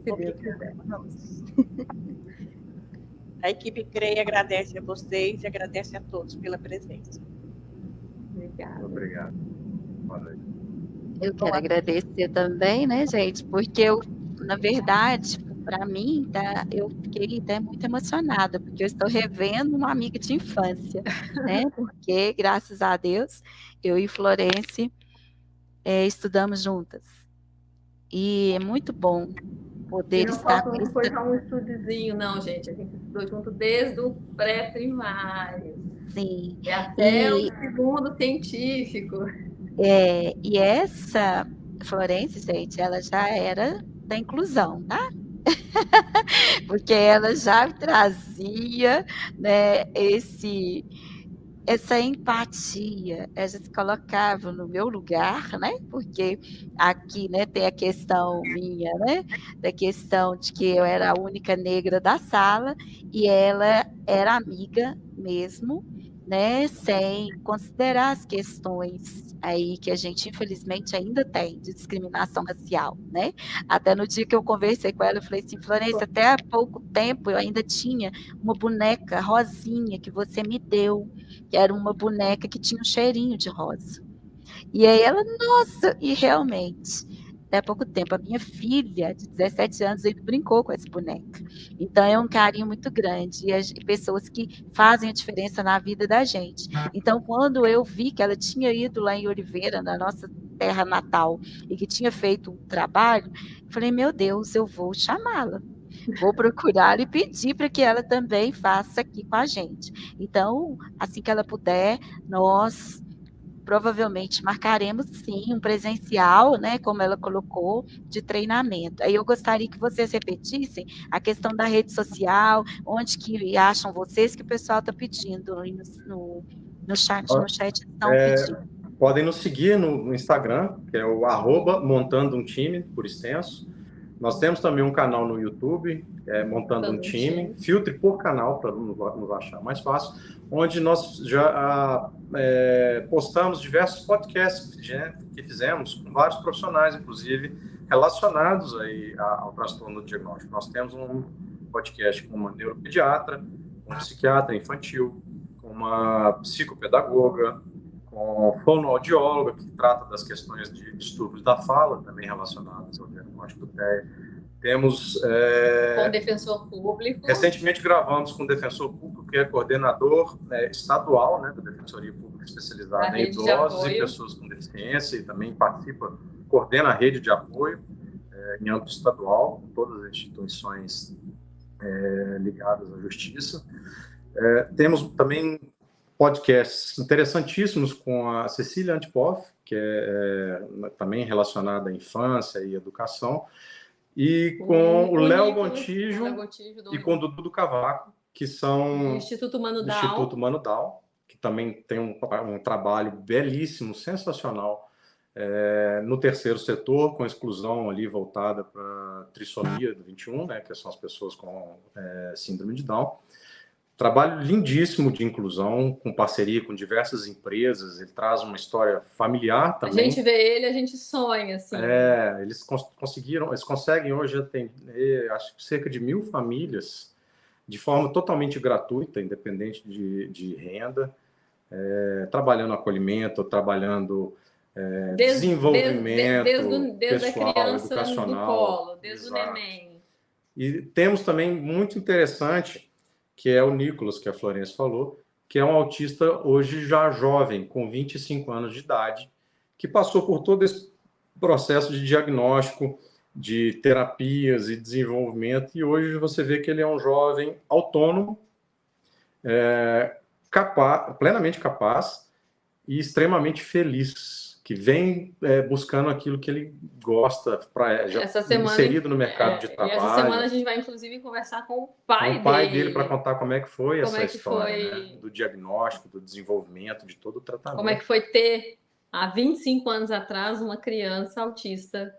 S4: Se Deus quiser.
S3: A equipe CREI agradece a vocês e agradece a todos pela presença.
S5: Obrigado. Boa noite.
S1: Eu quero agradecer também, né, gente? Porque na verdade, para mim, eu fiquei até muito emocionada, porque eu estou revendo uma amiga de infância, né? Porque, graças a Deus, eu e Florence estudamos juntas. E é muito bom poder estar com
S4: isso. Não foi só um estudozinho, não, gente. A gente estudou junto desde o pré-primário.
S1: Sim.
S4: Até o segundo científico.
S1: E essa Florence, gente, ela já era da inclusão, tá? Porque ela já trazia, né, essa empatia, ela se colocava no meu lugar, né? Porque aqui, né, tem a questão minha, né? Da questão de que eu era a única negra da sala e ela era amiga mesmo, né? Sem considerar as questões aí que a gente infelizmente ainda tem de discriminação racial, né? Até no dia que eu conversei com ela, eu falei assim, Florence, até há pouco tempo eu ainda tinha uma boneca rosinha que você me deu, que era uma boneca que tinha um cheirinho de rosa. E aí ela, nossa, e realmente, até há pouco tempo, a minha filha de 17 anos ainda brincou com essa boneca. Então é um carinho muito grande, e pessoas que fazem a diferença na vida da gente. Então, quando eu vi que ela tinha ido lá em Oliveira, na nossa terra natal, e que tinha feito um trabalho, eu falei, meu Deus, eu vou chamá-la. Vou procurar e pedir para que ela também faça aqui com a gente. Então, assim que ela puder, nós provavelmente marcaremos sim um presencial, né, como ela colocou, de treinamento. Aí eu gostaria que vocês repetissem a questão da rede social, onde que acham vocês que o pessoal está pedindo no chat estão pedindo.
S5: Podem nos seguir no Instagram, que é o @montando um time, por extenso. Nós temos também um canal no YouTube, Montando um Time. Filtre por canal, para nos achar mais fácil, onde nós já postamos diversos podcasts que fizemos com vários profissionais, inclusive, relacionados aí ao transtorno do diagnóstico. Nós temos um podcast com uma neuropediatra, um psiquiatra infantil, com uma psicopedagoga, com fonoaudióloga, que trata das questões de distúrbios da fala, também relacionadas ao diagnóstico do TEA. Temos...
S4: com o defensor público.
S5: Recentemente gravamos com o defensor público, que é coordenador estadual, né, da Defensoria Pública Especializada em Idosos e Pessoas com Deficiência, e também coordena a rede de apoio em âmbito estadual, com todas as instituições ligadas à justiça. Temos também podcasts interessantíssimos com a Cecília Antipoff, que é também relacionada à infância e educação, e com o Léo Gontijo e com o Dudu do Cavaco, que são
S4: do Instituto Mano
S5: Down, que também tem um trabalho belíssimo, sensacional, no terceiro setor, com exclusão ali voltada para trissomia do 21, né, que são as pessoas com síndrome de Down. Trabalho lindíssimo de inclusão, com parceria com diversas empresas. Ele traz uma história familiar também.
S4: A gente vê ele, a gente sonha, assim.
S5: Eles conseguem hoje atender, acho que cerca de 1.000 famílias de forma totalmente gratuita, independente de renda, trabalhando acolhimento, trabalhando desenvolvimento
S4: desde
S5: pessoal,
S4: a criança
S5: educacional.
S4: do colo, desde
S5: Exato.
S4: o neném.
S5: E temos também muito interessante, que é o Nicolas, que a Florência falou, que é um autista hoje já jovem, com 25 anos de idade, que passou por todo esse processo de diagnóstico, de terapias e desenvolvimento, e hoje você vê que ele é um jovem autônomo, plenamente capaz e extremamente feliz, que vem buscando aquilo que ele gosta, inserido no mercado de trabalho.
S4: E essa semana a gente vai, inclusive, conversar com o pai
S5: dele para contar como é que foi essa história, né? Do diagnóstico, do desenvolvimento, de todo o tratamento.
S4: Como é que foi ter, há 25 anos atrás, uma criança autista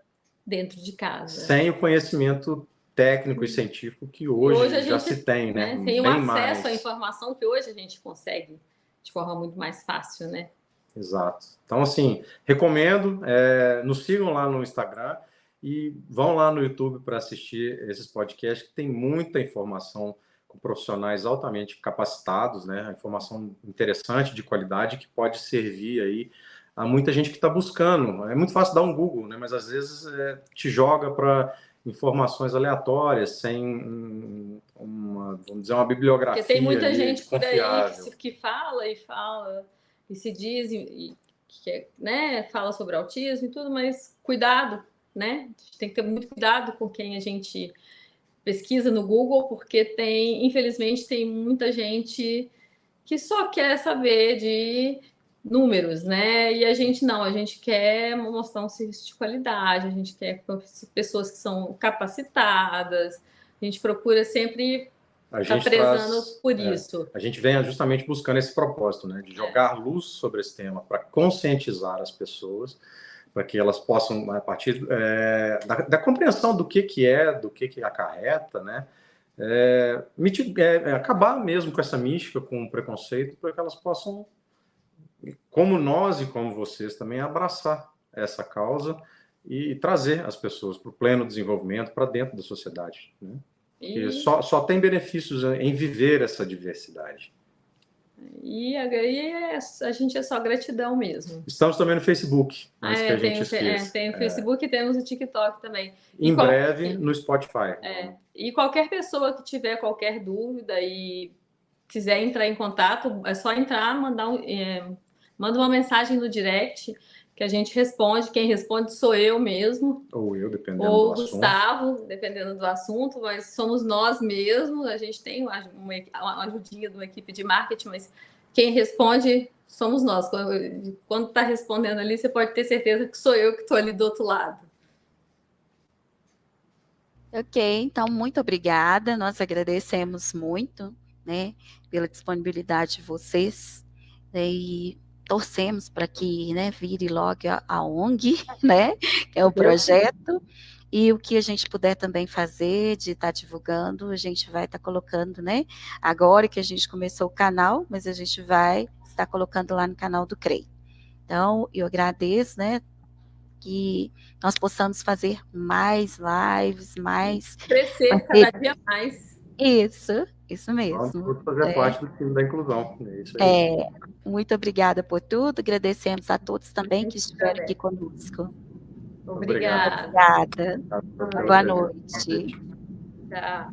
S4: dentro de casa.
S5: Sem o conhecimento técnico e científico que hoje já se tem, né?
S4: Tem um acesso à informação que hoje a gente consegue de forma muito mais fácil, né?
S5: Exato. Então, assim, recomendo, nos sigam lá no Instagram e vão lá no YouTube para assistir esses podcasts, que tem muita informação com profissionais altamente capacitados, né? Informação interessante, de qualidade, que pode servir aí a muita gente que está buscando. É muito fácil dar um Google, né? Mas às vezes te joga para informações aleatórias, sem vamos dizer, uma bibliografia.
S4: Porque tem muita gente por aí
S5: confiável,
S4: que fala e se diz, né, fala sobre autismo e tudo, mas cuidado, né? A gente tem que ter muito cuidado com quem a gente pesquisa no Google, porque infelizmente, tem muita gente que só quer saber de números, né? E a gente quer mostrar um serviço de qualidade, a gente quer pessoas que são capacitadas, a gente procura sempre estar prezando por isso.
S5: A gente vem justamente buscando esse propósito, né? De jogar luz sobre esse tema, para conscientizar as pessoas, para que elas possam, a partir da compreensão do que acarreta, né? Acabar mesmo com essa mística, com o preconceito, para que elas possam, como nós e como vocês também, abraçar essa causa e trazer as pessoas para o pleno desenvolvimento, para dentro da sociedade, né? Porque só tem benefícios em viver essa diversidade.
S4: E a gente é só gratidão mesmo.
S5: Estamos também no Facebook, antes que a gente esqueça.
S4: Tem o Facebook e temos o TikTok também.
S5: Em breve, no Spotify.
S4: E qualquer pessoa que tiver qualquer dúvida e quiser entrar em contato, é só entrar, manda uma mensagem no direct, que a gente responde. Quem responde sou eu mesmo.
S5: Ou eu, dependendo
S4: ou
S5: do
S4: Gustavo,
S5: assunto.
S4: dependendo do assunto, mas somos nós mesmos. A gente tem uma ajudinha de uma equipe de marketing, mas quem responde somos nós. Quando está respondendo ali, você pode ter certeza que sou eu que estou ali do outro lado.
S1: Ok, então muito obrigada. Nós agradecemos muito, né, pela disponibilidade de vocês, né, e torcemos para que, né, vire logo a ONG, né, que é o projeto, e o que a gente puder também fazer de estar divulgando, a gente vai estar colocando, né, agora que a gente começou o canal, mas a gente vai estar colocando lá no canal do CREI. Então, eu agradeço, né, que nós possamos fazer mais lives, mais...
S4: Crescer cada dia mais.
S1: Isso mesmo.
S5: Vamos fazer parte do time da inclusão. É isso aí.
S1: Muito obrigada por tudo, agradecemos a todos também que estiveram aqui conosco.
S4: Obrigada.
S1: Boa noite.
S4: Tchau.